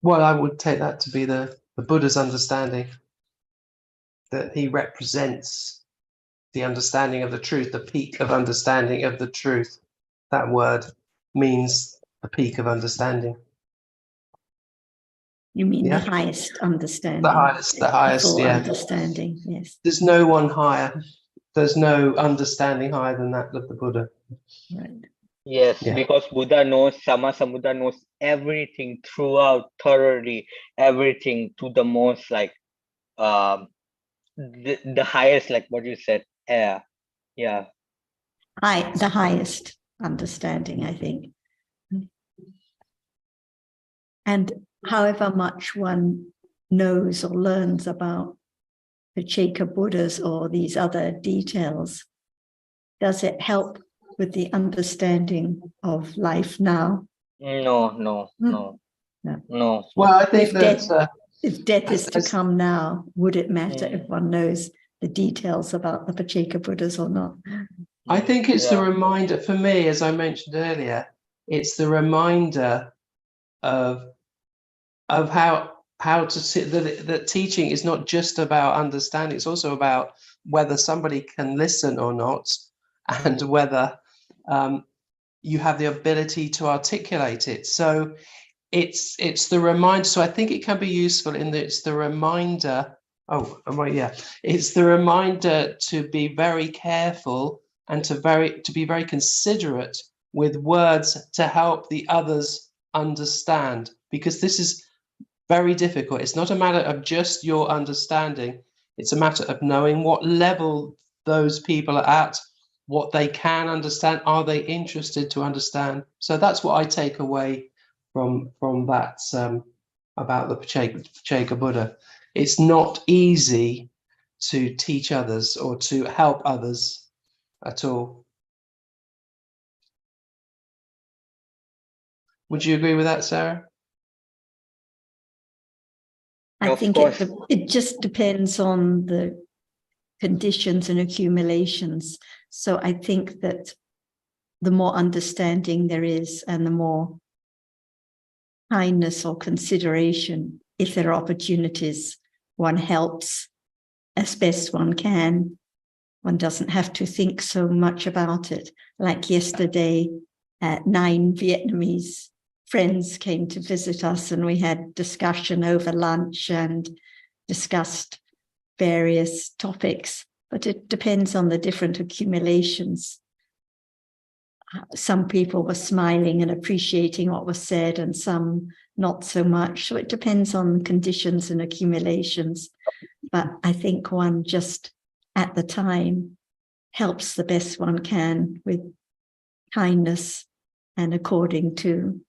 Well, I would take that to be the Buddha's understanding, that he represents the understanding of the truth, the peak of understanding of the truth. That word means the peak of understanding. You mean Yeah. the highest understanding? The highest, full yeah. understanding, yes. There's no one higher. There's no understanding higher than that of the Buddha. Right. Yes, Yeah. because Buddha knows, Sama Sambuddha knows everything throughout, thoroughly, everything to the most, like, the highest, like what you said, yeah. The highest understanding, I think. And however much one knows or learns about the Pacceka Buddhas or these other details, does it help with the understanding of life now? No. Well, I think If death is to come now, would it matter if one knows the details about the Pacceka Buddhas or not? I think it's the Yeah. reminder for me, as I mentioned earlier, it's the reminder of how to sit, that teaching is not just about understanding, it's also about whether somebody can listen or not, and whether you have the ability to articulate it. So it's the reminder. So I think it can be useful in that it's the reminder. Oh, right, yeah. It's the reminder to be very careful and to be very considerate with words to help the others understand, because this is very difficult. It's not a matter of just your understanding. It's a matter of knowing what level those people are at, what they can understand. Are they interested to understand? So that's what I take away from that about the Pacceka Buddha. It's not easy to teach others or to help others at all. Would you agree with that, Sarah? I Of think course. it just depends on the conditions and accumulations. So I think that the more understanding there is and the more kindness or consideration, if there are opportunities, one helps as best one can. One doesn't have to think so much about it. Like yesterday, 9 Vietnamese friends came to visit us and we had discussion over lunch and discussed various topics, but it depends on the different accumulations. Some people were smiling and appreciating what was said and some not so much. So it depends on conditions and accumulations. But I think one just at the time helps the best one can with kindness and according to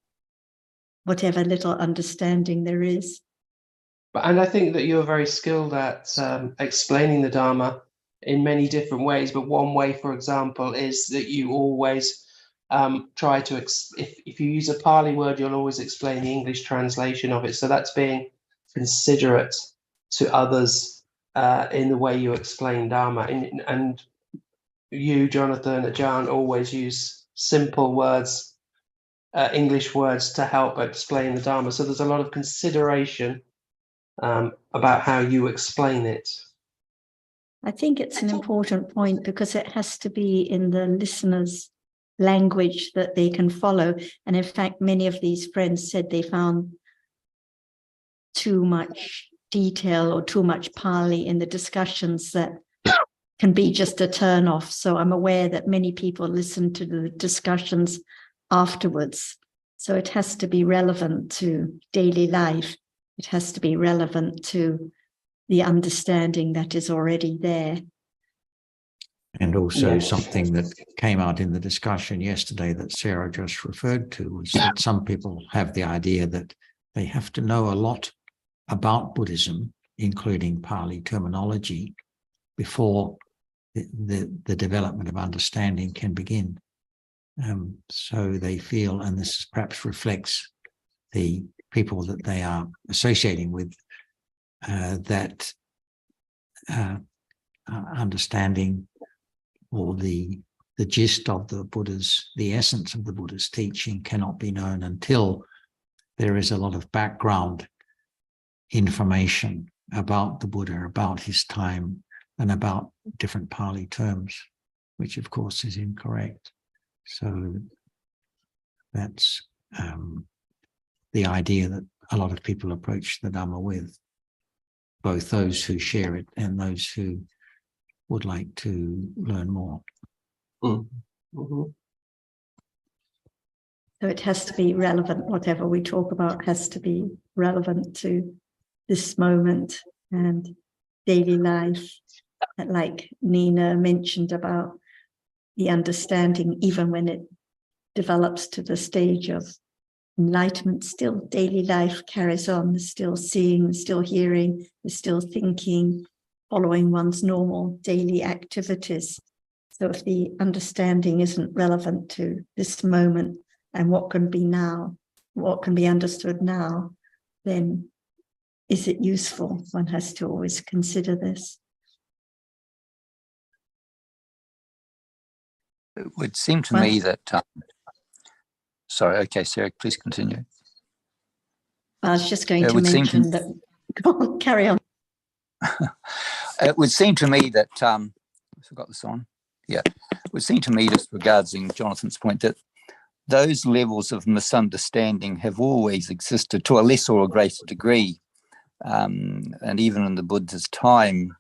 whatever little understanding there is. And I think that you're very skilled at explaining the Dharma in many different ways. But one way, for example, is that you always try to, if you use a Pali word, you'll always explain the English translation of it. So that's being considerate to others in the way you explain Dharma. And you, Jonathan, Ajahn, always use simple words, English words, to help explain the Dharma. So there's a lot of consideration about how you explain it. I think it's an important point because it has to be in the listener's language that they can follow. And in fact, many of these friends said they found too much detail or too much Pali in the discussions that can be just a turn off. So I'm aware that many people listen to the discussions afterwards. So it has to be relevant to daily life. It has to be relevant to the understanding that is already there. And also Yes. something that came out in the discussion yesterday that Sarah just referred to was that some people have the idea that they have to know a lot about Buddhism, including Pali terminology, before the development of understanding can begin. So they feel, and this perhaps reflects the people that they are associating with, that understanding or the gist of the essence of the Buddha's teaching cannot be known until there is a lot of background information about the Buddha, about his time, and about different Pali terms, which of course is incorrect. So that's the idea that a lot of people approach the Dhamma with, both those who share it and those who would like to learn more. Mm-hmm. So it has to be relevant. Whatever we talk about has to be relevant to this moment and daily life. Like Nina mentioned about the understanding, even when it develops to the stage of enlightenment, still daily life carries on. There's still seeing, there's still hearing, there's still thinking, following one's normal daily activities. So if the understanding isn't relevant to this moment and what can be now, what can be understood now, then is it useful? One has to always consider this. It would seem to me that, sorry, okay, Sarah, please continue. I was just going to mention that, go on, carry on. It would seem to me that, I forgot this on, yeah, it would seem to me, just regarding Jonathan's point, that those levels of misunderstanding have always existed to a lesser or greater degree. And even in the Buddha's time,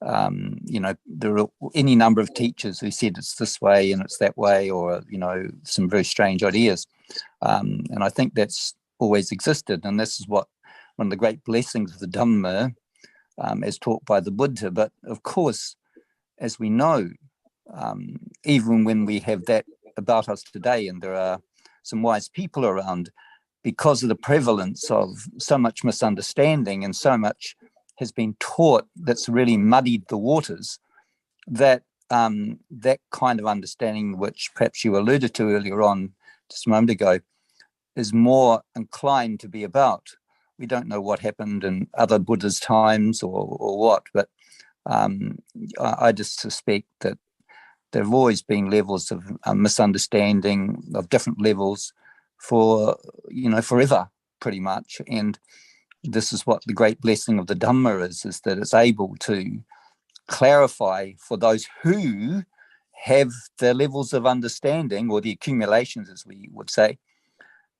there are any number of teachers who said it's this way and it's that way, or, some very strange ideas. And I think that's always existed. And this is what one of the great blessings of the Dhamma, as taught by the Buddha. But of course, as we know, even when we have that about us today, and there are some wise people around, because of the prevalence of so much misunderstanding and so much has been taught that's really muddied the waters, that that kind of understanding, which perhaps you alluded to earlier on just a moment ago, is more inclined to be about. We don't know what happened in other Buddha's times or what, but I just suspect that there have always been levels of misunderstanding of different levels for, forever, pretty much. And this is what the great blessing of the Dhamma is that it's able to clarify for those who have the levels of understanding, or the accumulations, as we would say,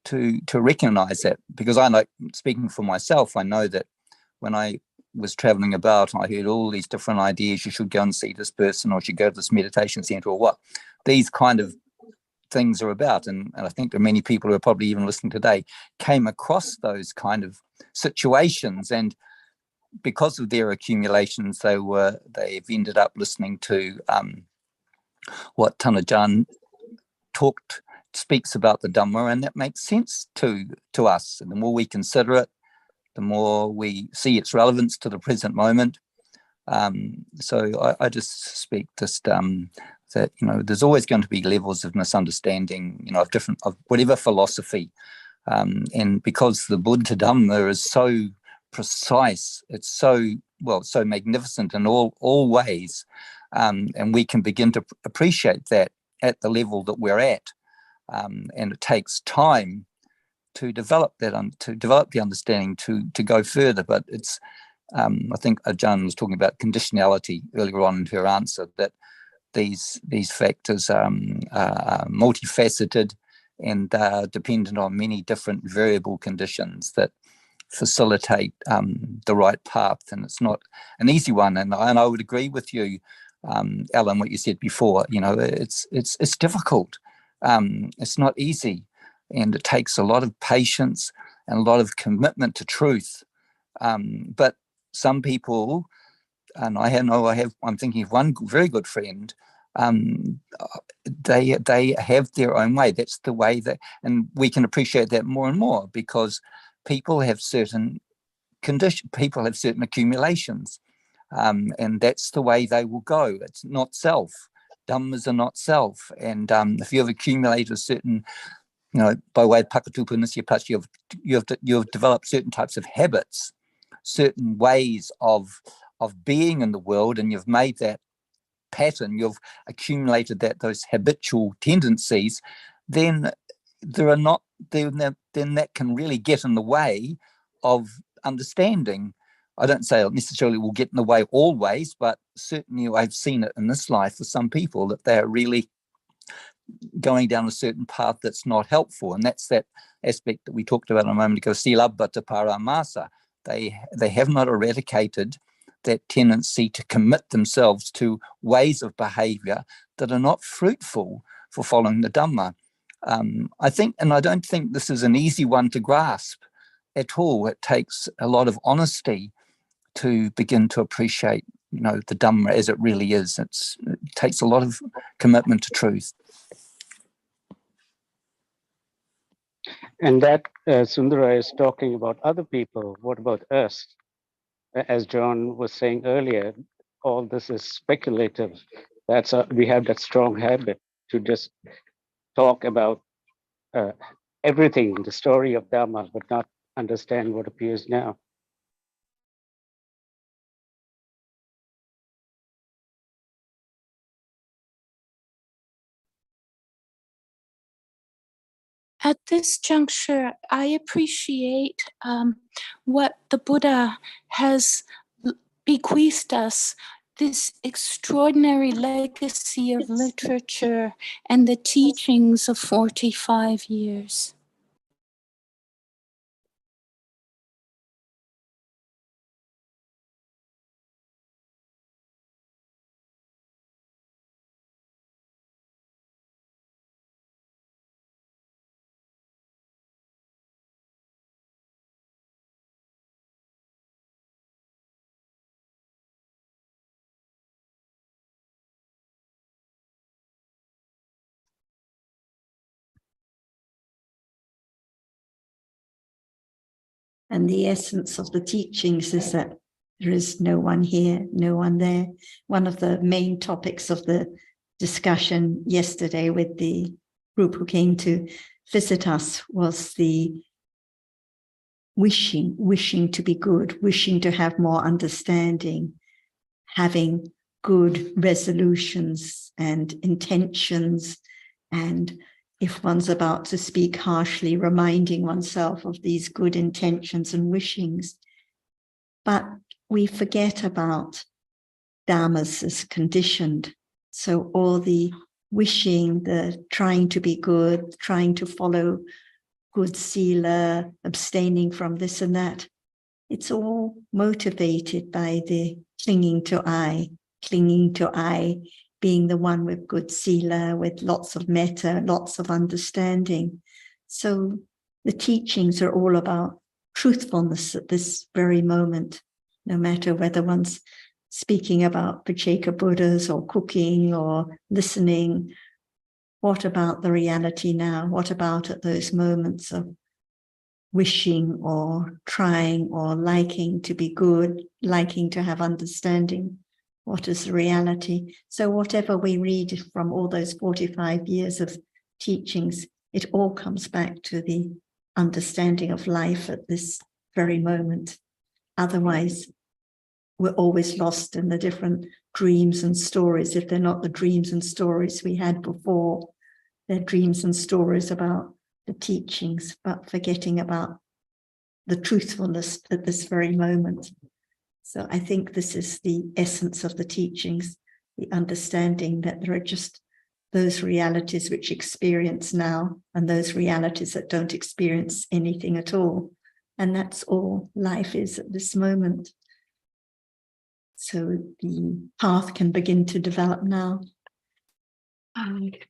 to recognize that. Because I know, speaking for myself, I know that when I was traveling about, I heard all these different ideas. You should go and see this person, or you should go to this meditation center, or what these kind of things are about. And I think that many people who are probably even listening today came across those kind of situations, and because of their accumulations, they've ended up listening to what Tanajan talked speaks about the Dhamma, and that makes sense to us. And the more we consider it, the more we see its relevance to the present moment. So I just speak that, you know, there's always going to be levels of misunderstanding, you know, of whatever philosophy. And because the Buddha Dhamma is so precise, it's so magnificent in all ways, and we can begin to appreciate that at the level that we're at. And it takes time to develop that, to develop the understanding, to go further. But it's, I think Ajahn was talking about conditionality earlier on in her answer, that these factors are multifaceted and dependent on many different variable conditions that facilitate the right path. And it's not an easy one. And I would agree with you, Alan, what you said before. You know, it's difficult. It's not easy, and it takes a lot of patience and a lot of commitment to truth. But some people, and I'm thinking of one very good friend. They have their own way. That's the way that, and we can appreciate that more and more, because people have certain conditions, people have certain accumulations, and that's the way they will go. It's not self. Dhammas are not self. And if you have accumulated a certain, you know, by way of Pakatupunisya, you've developed certain types of habits, certain ways of being in the world, and you've made that pattern, you've accumulated those habitual tendencies, then that can really get in the way of understanding. I don't say it necessarily will get in the way always, but certainly I've seen it in this life for some people, that they're really going down a certain path that's not helpful. And that's that aspect that we talked about a moment ago, silabbata paramasa. They have not eradicated that tendency to commit themselves to ways of behavior that are not fruitful for following the Dhamma. I think, and I don't think this is an easy one to grasp at all. It takes a lot of honesty to begin to appreciate, you know, the Dhamma as it really is. It takes a lot of commitment to truth. And that Sundara is talking about other people. What about us? As John was saying earlier, all this is speculative. We have that strong habit to just talk about everything, the story of Dhamma, but not understand what appears now. At this juncture, I appreciate what the Buddha has bequeathed us, this extraordinary legacy of literature and the teachings of 45 years. And the essence of the teachings is that there is no one here, no one there. One of the main topics of the discussion yesterday with the group who came to visit us was the wishing to be good, wishing to have more understanding, having good resolutions and intentions, and if one's about to speak harshly, reminding oneself of these good intentions and wishings. But we forget about dhammas as conditioned. So all the wishing, the trying to be good, trying to follow good sila, abstaining from this and that, it's all motivated by the clinging to I being the one with good sila, with lots of metta, lots of understanding. So the teachings are all about truthfulness at this very moment, no matter whether one's speaking about Pacceka Buddhas or cooking or listening. what about the reality now? What about at those moments of wishing or trying or liking to be good, liking to have understanding? What is the reality? So whatever we read from all those 45 years of teachings, it all comes back to the understanding of life at this very moment. Otherwise, we're always lost in the different dreams and stories. If they're not the dreams and stories we had before, they're dreams and stories about the teachings, but forgetting about the truthfulness at this very moment. So I think this is the essence of the teachings, the understanding that there are just those realities which experience now and those realities that don't experience anything at all. And that's all life is at this moment. So the path can begin to develop now.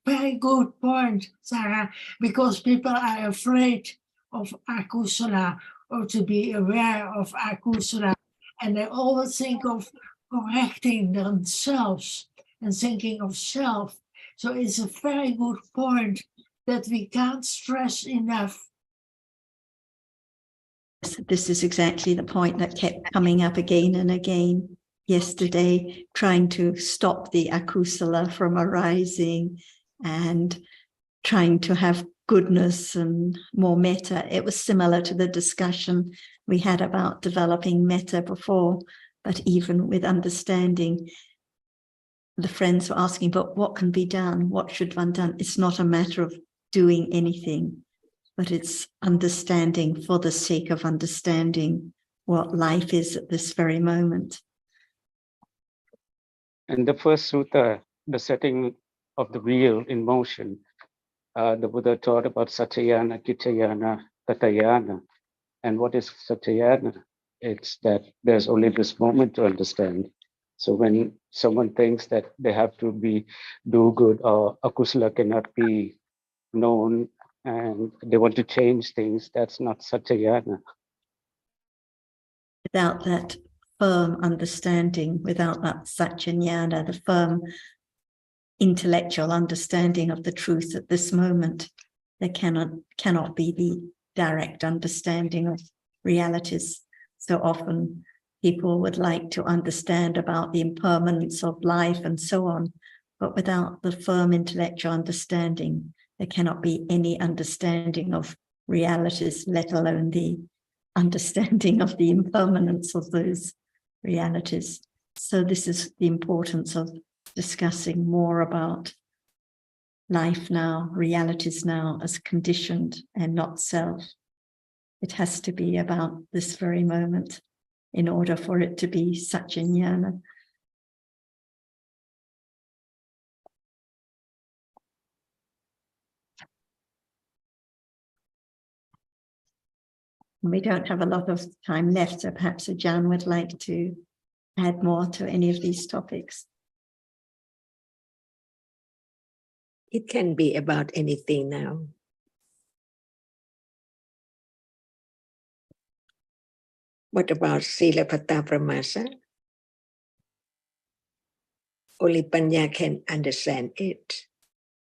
Very good point, Sarah, because people are afraid of akusala or to be aware of akusala, and they always think of correcting themselves and thinking of self. So it's a very good point that we can't stress enough. This is exactly the point that kept coming up again and again yesterday, trying to stop the akusala from arising and trying to have goodness and more metta. It was similar to the discussion we had about developing metta before, but even with understanding, the friends were asking, but what can be done? What should one done? It's not a matter of doing anything, but it's understanding for the sake of understanding what life is at this very moment. And the first sutta, the setting of the wheel in motion, the Buddha taught about Satyayana, Kitayana, Katayana. And what is Satyayana? It's that there's only this moment to understand. So when someone thinks that they have to do good or akusala cannot be known and they want to change things, that's not Satyayana. Without that firm understanding, without that Satyajnana, the firm intellectual understanding of the truth at this moment, there cannot be the direct understanding of realities. So often people would like to understand about the impermanence of life and so on, but without the firm intellectual understanding, there cannot be any understanding of realities, let alone the understanding of the impermanence of those realities. So this is the importance of discussing more about life now, realities now as conditioned and not self. It has to be about this very moment in order for it to be Satyajnana. We don't have a lot of time left, so perhaps Ajahn would like to add more to any of these topics. It can be about anything now. What about Silapata Pramasa? Only Panya can understand it,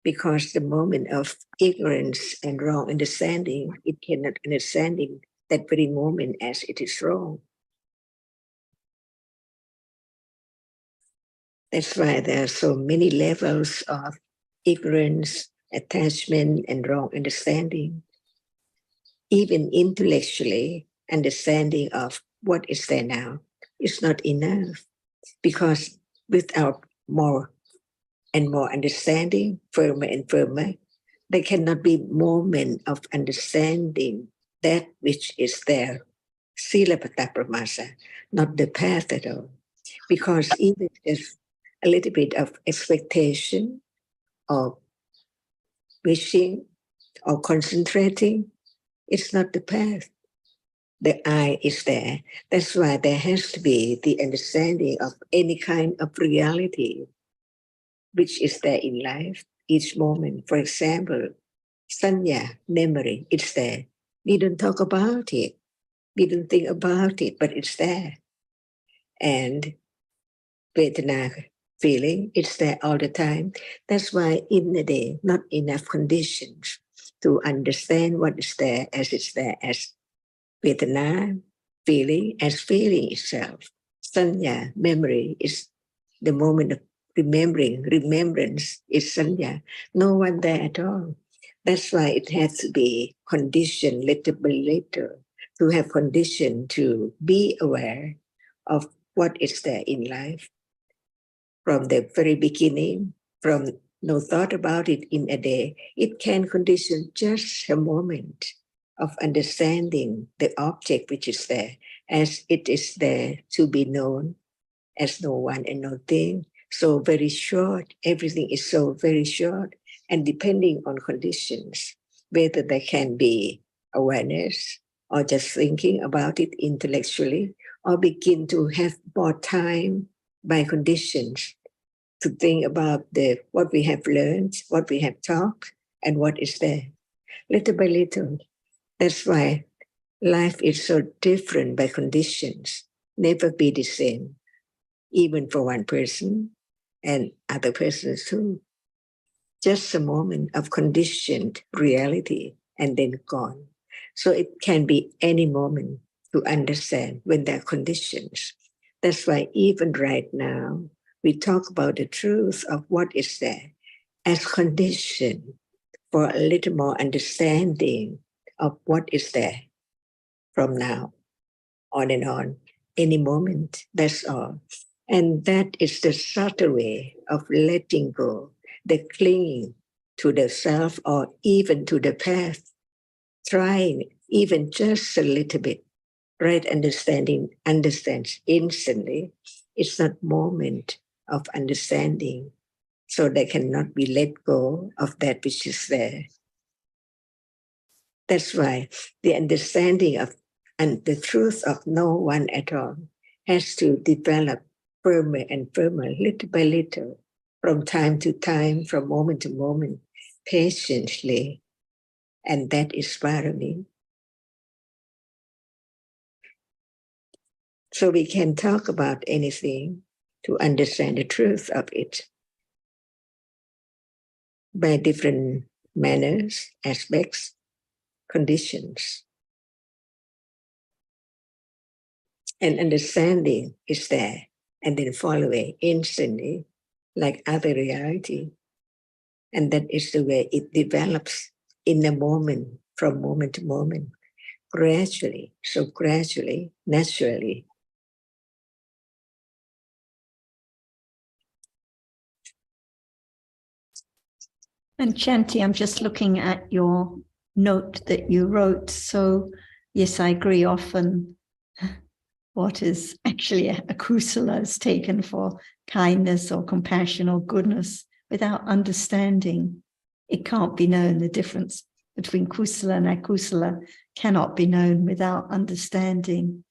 because the moment of ignorance and wrong understanding, it cannot understanding that very moment as it is wrong. That's why there are so many levels of ignorance, attachment, and wrong understanding. Even intellectually, understanding of what is there now is not enough, because without more and more understanding, firmer and firmer, there cannot be moment of understanding that which is there. Silapata Pramasa, not the path at all. Because even just a little bit of expectation or wishing or concentrating, it's not the path. The I is there. That's why there has to be the understanding of any kind of reality which is there in life, each moment. For example, sanya, memory, it's there. We don't talk about it. We don't think about it, but it's there. And Vedana, feeling. It's there all the time. That's why in the day, not enough conditions to understand what is there as Vedana, feeling as feeling itself. Sanya, memory, is the moment of remembering. Remembrance is sanya. No one there at all. That's why it has to be conditioned little by little, to have condition to be aware of what is there in life. From the very beginning, from no thought about it in a day, it can condition just a moment of understanding the object which is there as it is there to be known as no one and no thing. So very short, everything is so very short, and depending on conditions, whether there can be awareness or just thinking about it intellectually, or begin to have more time by conditions to think about what we have learned, what we have taught, and what is there, little by little. That's why life is so different by conditions, never be the same, even for one person and other persons too. Just a moment of conditioned reality and then gone. So it can be any moment to understand when there are conditions. That's why even right now, we talk about the truth of what is there as condition for a little more understanding of what is there from now on and on, any moment, that's all. And that is the subtle way of letting go, the clinging to the self or even to the path, trying even just a little bit. Right understanding understands instantly. It's not moment of understanding. So they cannot be let go of that which is there. That's why the understanding of and the truth of no one at all has to develop firmer and firmer, little by little, from time to time, from moment to moment, patiently. And that is parami. So we can talk about anything to understand the truth of it by different manners, aspects, conditions. And understanding is there, and then following instantly like other reality. And that is the way it develops in a moment, from moment to moment, gradually, so gradually, naturally. And Chanti, I'm just looking at your note that you wrote. So yes, I agree, often what is actually a kusala is taken for kindness or compassion or goodness without understanding. It can't be known. The difference between kusala and akusala cannot be known without understanding.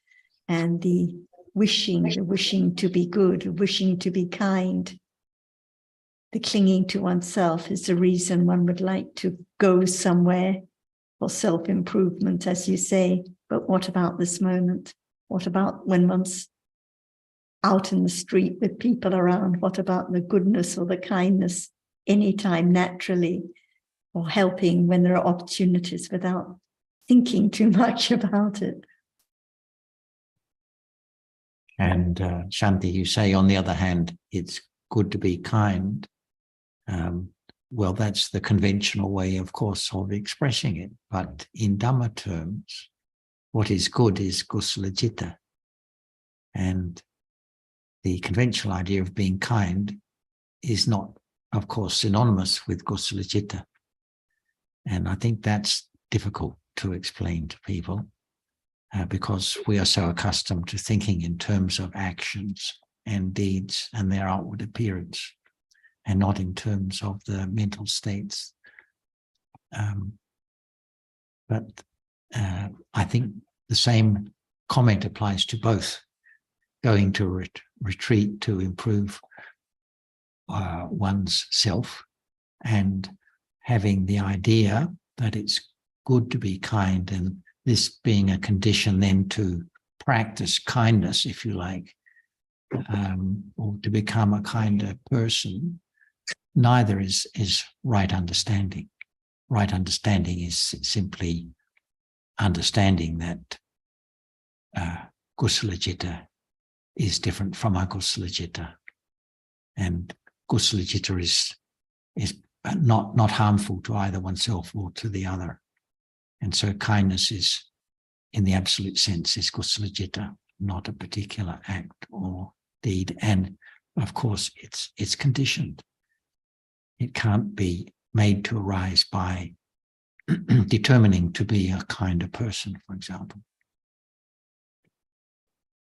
And the wishing to be good, wishing to be kind, the clinging to oneself is the reason one would like to go somewhere for self-improvement, as you say. But what about this moment? What about when one's out in the street with people around? What about the goodness or the kindness anytime naturally, or helping when there are opportunities without thinking too much about it? And Shanti, you say, on the other hand, it's good to be kind. Well, that's the conventional way, of course, of expressing it. But in Dhamma terms, what is good is kusala citta. And the conventional idea of being kind is not, of course, synonymous with kusala citta. And I think that's difficult to explain to people because we are so accustomed to thinking in terms of actions and deeds and their outward appearance, and not in terms of the mental states. But I think the same comment applies to both going to retreat to improve one's self and having the idea that it's good to be kind, and this being a condition then to practice kindness, if you like, or to become a kinder person, neither is right understanding. Right understanding is simply understanding that kusala citta is different from akusala citta, and kusala citta is not harmful to either oneself or to the other. And so kindness is, in the absolute sense, is kusala citta, not a particular act or deed. And of course, it's conditioned. It can't be made to arise by determining to be a kinder person, for example.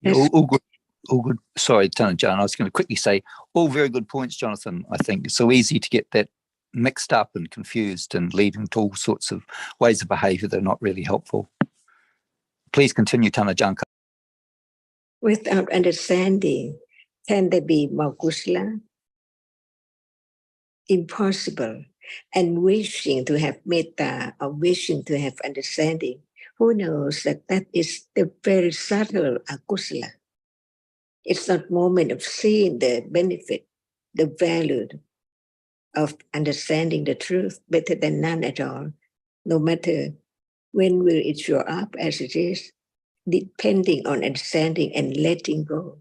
Yeah, all good. All good. Sorry, John, I was going to quickly say, all very good points, Jonathan. I think it's so easy to get that mixed up and confused and leading to all sorts of ways of behaviour that are not really helpful. Please continue, Tana Janka. Without understanding, can there be more kusala? Impossible. And wishing to have metta or wishing to have understanding, who knows that that is the very subtle akusala. It's not moment of seeing the benefit, the value of understanding the truth better than none at all. No matter when will it show up as it is, depending on understanding and letting go.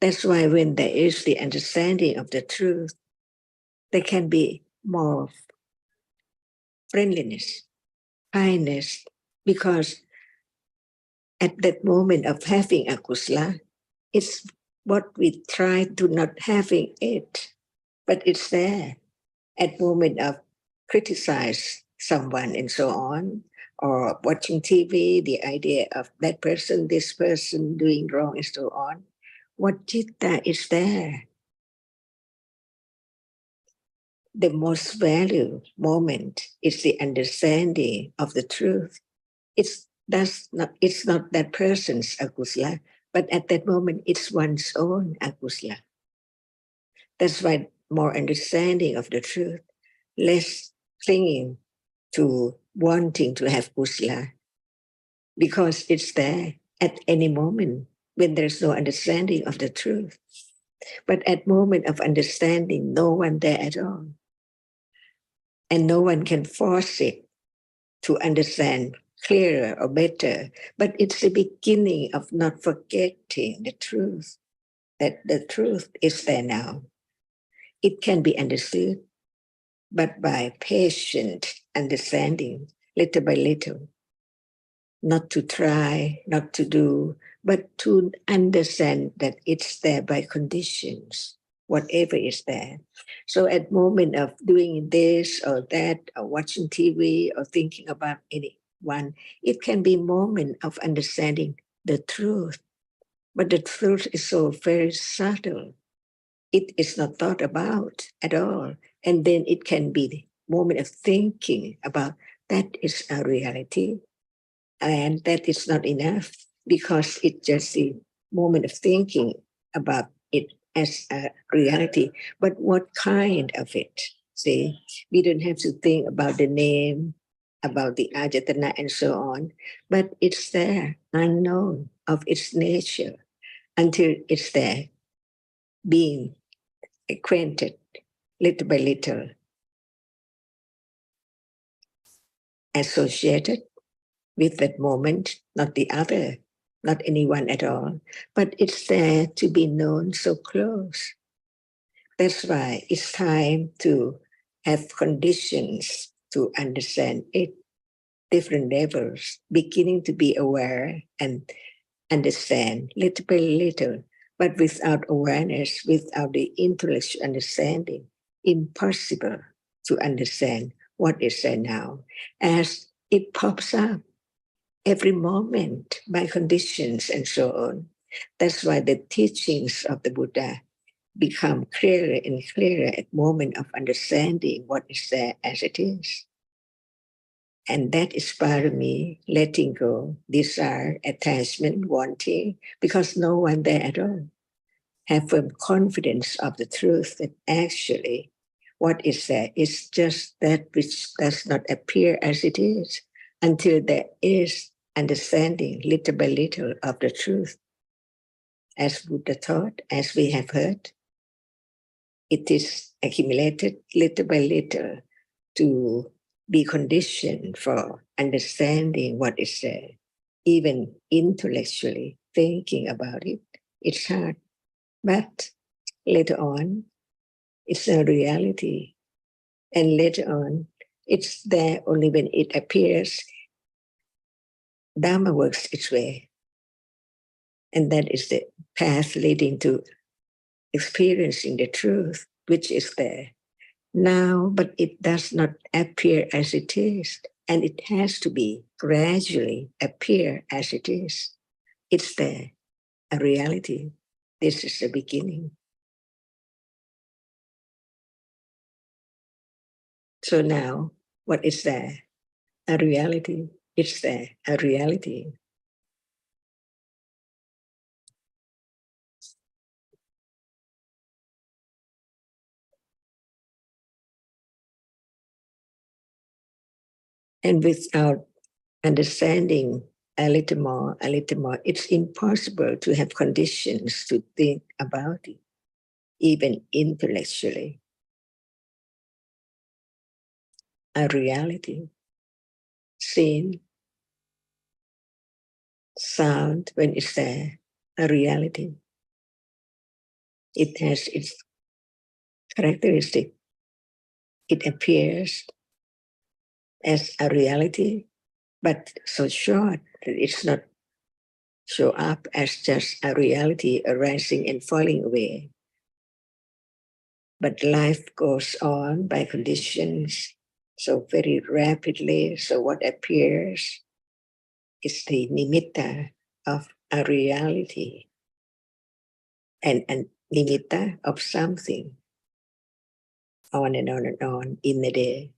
That's why when there is the understanding of the truth, there can be more friendliness, kindness, because at that moment of having akusala, it's what we try to not having it, but it's there. At moment of criticize someone and so on, or watching TV, the idea of that person, this person doing wrong and so on, what citta is there? The most valued moment is the understanding of the truth. It's not that person's akusala, but at that moment it's one's own akusala. That's why more understanding of the truth, less clinging to wanting to have kusala, because it's there at any moment when there's no understanding of the truth. But at moment of understanding, no one there at all. And no one can force it to understand clearer or better. But it's the beginning of not forgetting the truth, that the truth is there now. It can be understood, but by patient understanding, little by little. Not to try, not to do, but to understand that it's there by conditions, whatever is there. So at moment of doing this or that, or watching TV or thinking about anyone, it can be moment of understanding the truth. But the truth is so very subtle. It is not thought about at all. And then it can be the moment of thinking about that is a reality. And that is not enough, because it's just a moment of thinking about it as a reality. But what kind of it? See, we don't have to think about the name, about the ajatana and so on, but it's there, unknown of its nature, until it's there, being acquainted little by little, associated with that moment, not the other, not anyone at all, but it's there to be known so close. That's why it's time to have conditions to understand it, different levels, beginning to be aware and understand little by little, but without awareness, without the intellectual understanding, impossible to understand what is there now. As it pops up every moment by conditions and so on. That's why the teachings of the Buddha become clearer and clearer at moment of understanding what is there as it is. And that is parami, letting go, desire, attachment, wanting, because no one there at all have firm confidence of the truth that actually what is there is just that which does not appear as it is, until there is understanding little by little of the truth. as Buddha taught, as we have heard. It is accumulated little by little to be conditioned for understanding what is there. Even intellectually thinking about it, it's hard. But later on, it's a reality. And later on, it's there only when it appears. Dhamma works its way. And that is the path leading to experiencing the truth, which is there now, but it does not appear as it is. And it has to be gradually appear as it is. It's there, a reality. This is the beginning. So now, what is there? A reality. It's there, a reality. And without understanding a little more, it's impossible to have conditions to think about it, even intellectually. A reality, seen, sound, when it's there, a reality. It has its characteristic. It appears as a reality, but so short that it's not show up as just a reality arising and falling away. But life goes on by conditions so very rapidly. So what appears is the nimitta of a reality and nimitta of something, on and on and on in the day.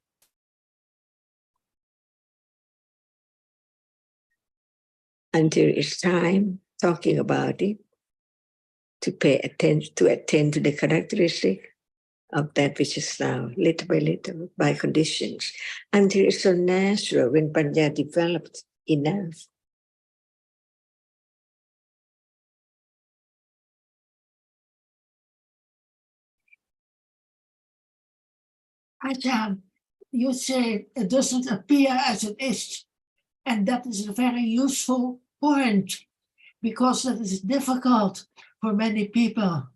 Until it's time talking about it, to pay attention, to attend to the characteristic of that which is now, little by little, by conditions, until it's so natural when Panya developed enough. Ajahn, you say it doesn't appear as it is. And that is a very useful point, because that is difficult for many people.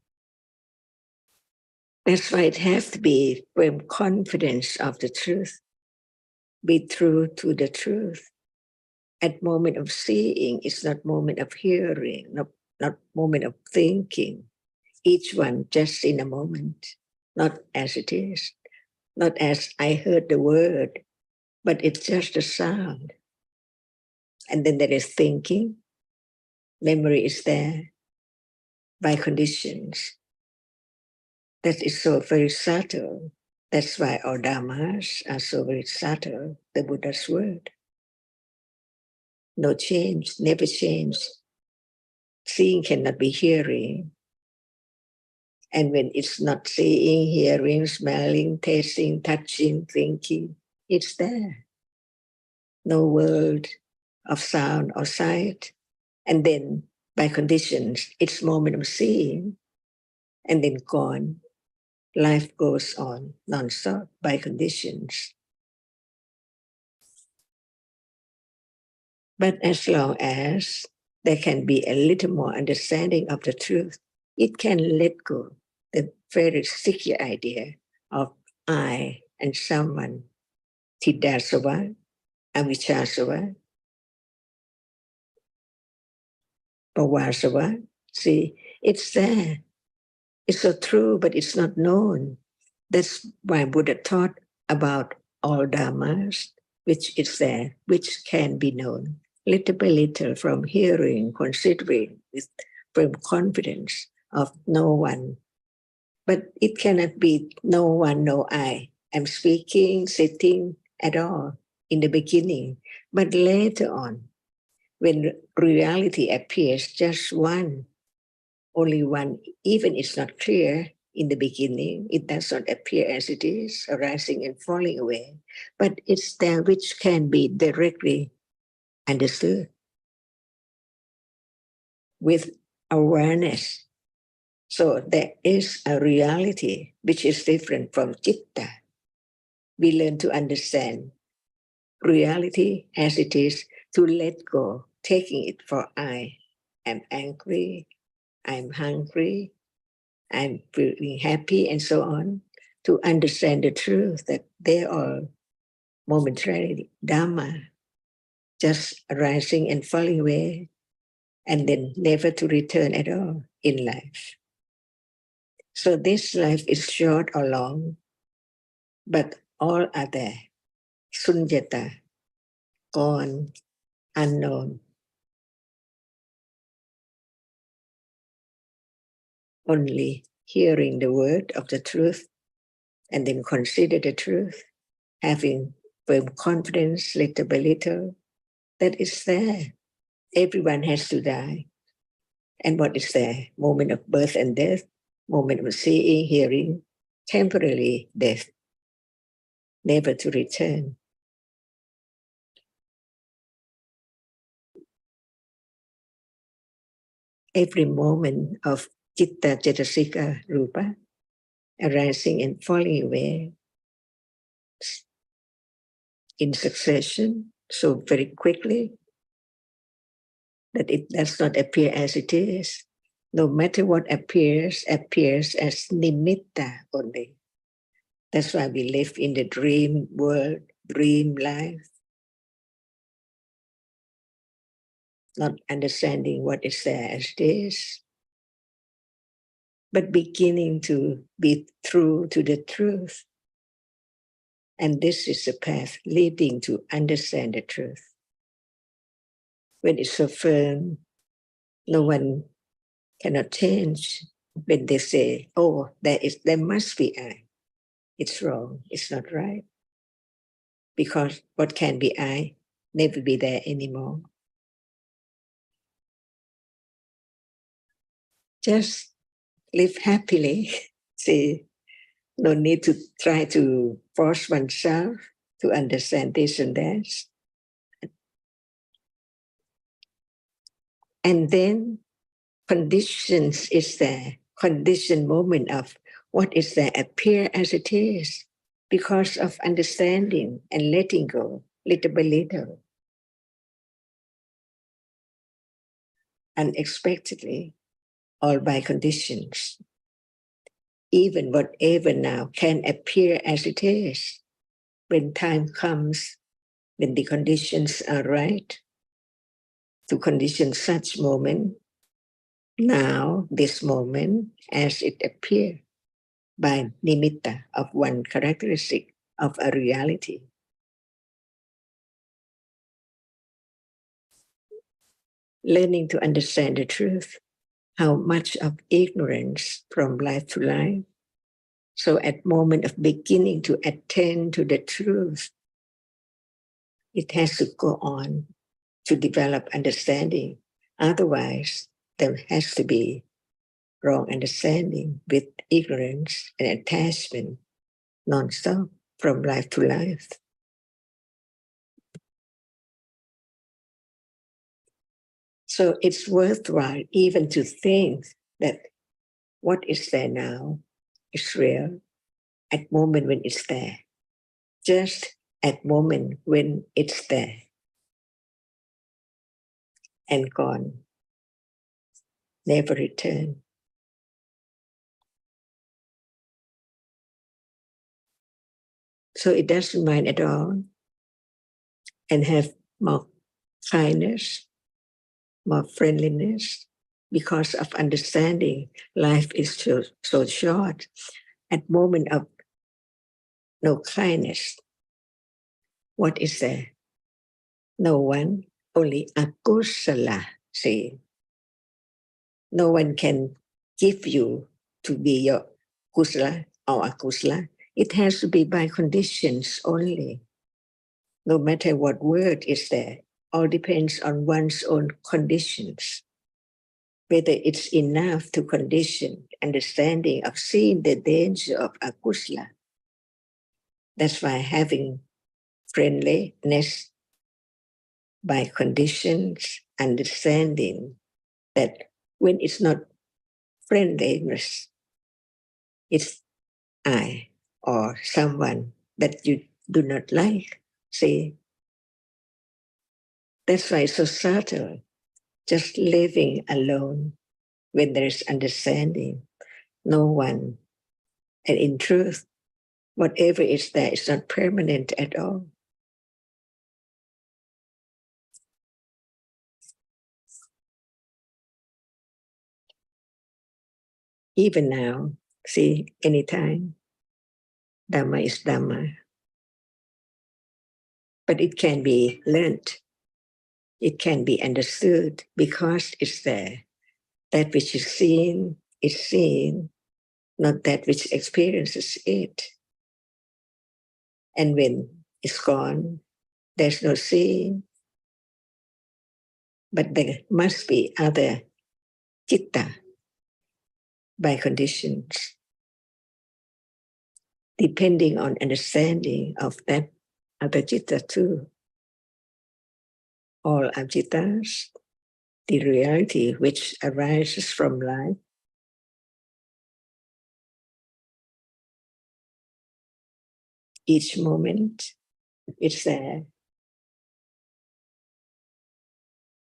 That's why it has to be with confidence of the truth. Be true to the truth. At moment of seeing, it's not moment of hearing, not moment of thinking. Each one just in a moment, not as it is. Not as I heard the word, but it's just a sound. And then there is thinking. Memory is there by conditions. That is so very subtle. That's why our dhammas are so very subtle, the Buddha's word. No change, never change. Seeing cannot be hearing. And when it's not seeing, hearing, smelling, tasting, touching, thinking, it's there. No world of sound or sight. And then by conditions, it's moment of seeing, and then gone. Life goes on non-stop by conditions. But as long as there can be a little more understanding of the truth, it can let go the very sticky idea of I and someone, Tidasava, Avijjasava, Bhavasava. See, it's there. It's so true, but it's not known. That's why Buddha taught about all dhammas, which is there, which can be known, little by little, from hearing, considering, from confidence of no one. But it cannot be no one, no I. I'm speaking, sitting at all in the beginning. But later on, when reality appears, just one, only one, even it's not clear in the beginning, it does not appear as it is, arising and falling away, but it's there which can be directly understood with awareness. So there is a reality which is different from citta. We learn to understand reality as it is, to let go, taking it for I am angry, I'm hungry, I'm feeling happy, and so on, to understand the truth that they are momentary Dhamma, just arising and falling away, and then never to return at all in life. So this life is short or long, but all are there. Sunyata, gone, unknown. Only hearing the word of the truth and then consider the truth, having firm confidence little by little, that is there. Everyone has to die. And what is there? Moment of birth and death, moment of seeing, hearing, temporary death, never to return. Every moment of citta, cetasika, rupa, arising and falling away in succession, so very quickly, that it does not appear as it is. No matter what appears as nimitta only. That's why we live in the dream world, dream life, not understanding what is there as it is, but beginning to be true to the truth. And this is the path leading to understand the truth. When it's so firm, no one cannot change. When they say, oh, there must be I, it's wrong, it's not right. Because what can be I never be there anymore. Just live happily. See, no need to try to force oneself to understand this and that. And then conditions is there, condition moment of what is there appear as it is because of understanding and letting go little by little. Unexpectedly, all by conditions. Even whatever now can appear as it is, when time comes, when the conditions are right, to condition such moment, now, this moment, as it appears, by nimitta of one characteristic of a reality. Learning to understand the truth, how much of ignorance from life to life. So at moment of beginning to attend to the truth, it has to go on to develop understanding. Otherwise, there has to be wrong understanding with ignorance and attachment non-stop from life to life. So it's worthwhile even to think that what is there now is real at moment when it's there. Just at moment when it's there and gone, never return. So it doesn't mind at all and have more kindness, more friendliness, because of understanding life is so short. At moment of no kindness, what is there? No one, only akusala. See, no one can give you to be your kusala or akusala. It has to be by conditions only. No matter what word is there, all depends on one's own conditions. Whether it's enough to condition understanding of seeing the danger of akusala. That's why having friendliness by conditions, understanding that when it's not friendliness, it's I or someone that you do not like. See, that's why it's so subtle. Just living alone when there is understanding, no one. And in truth, whatever is there is not permanent at all. Even now, see, anytime, Dhamma is Dhamma. But it can be learned. It can be understood because it's there. That which is seen, not that which experiences it. And when it's gone, there's no seeing. But there must be other citta by conditions, depending on understanding of that other citta too. All are cittas, the reality which arises from life, each moment, it's there.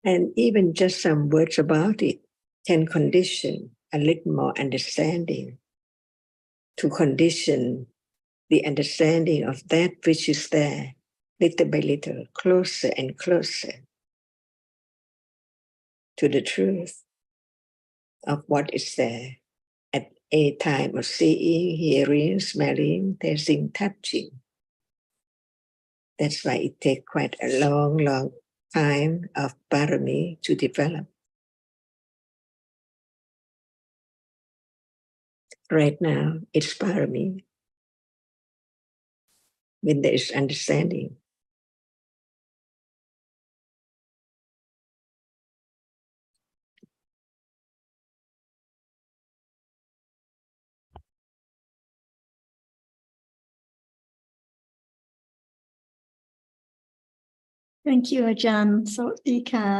And even just some words about it can condition a little more understanding, to condition the understanding of that which is there, little by little, closer and closer to the truth of what is there at a time of seeing, hearing, smelling, tasting, touching. That's why it takes quite a long, long time of parami to develop. Right now, it's parami when there is understanding. Thank you, Ajahn. Sawasdee ka.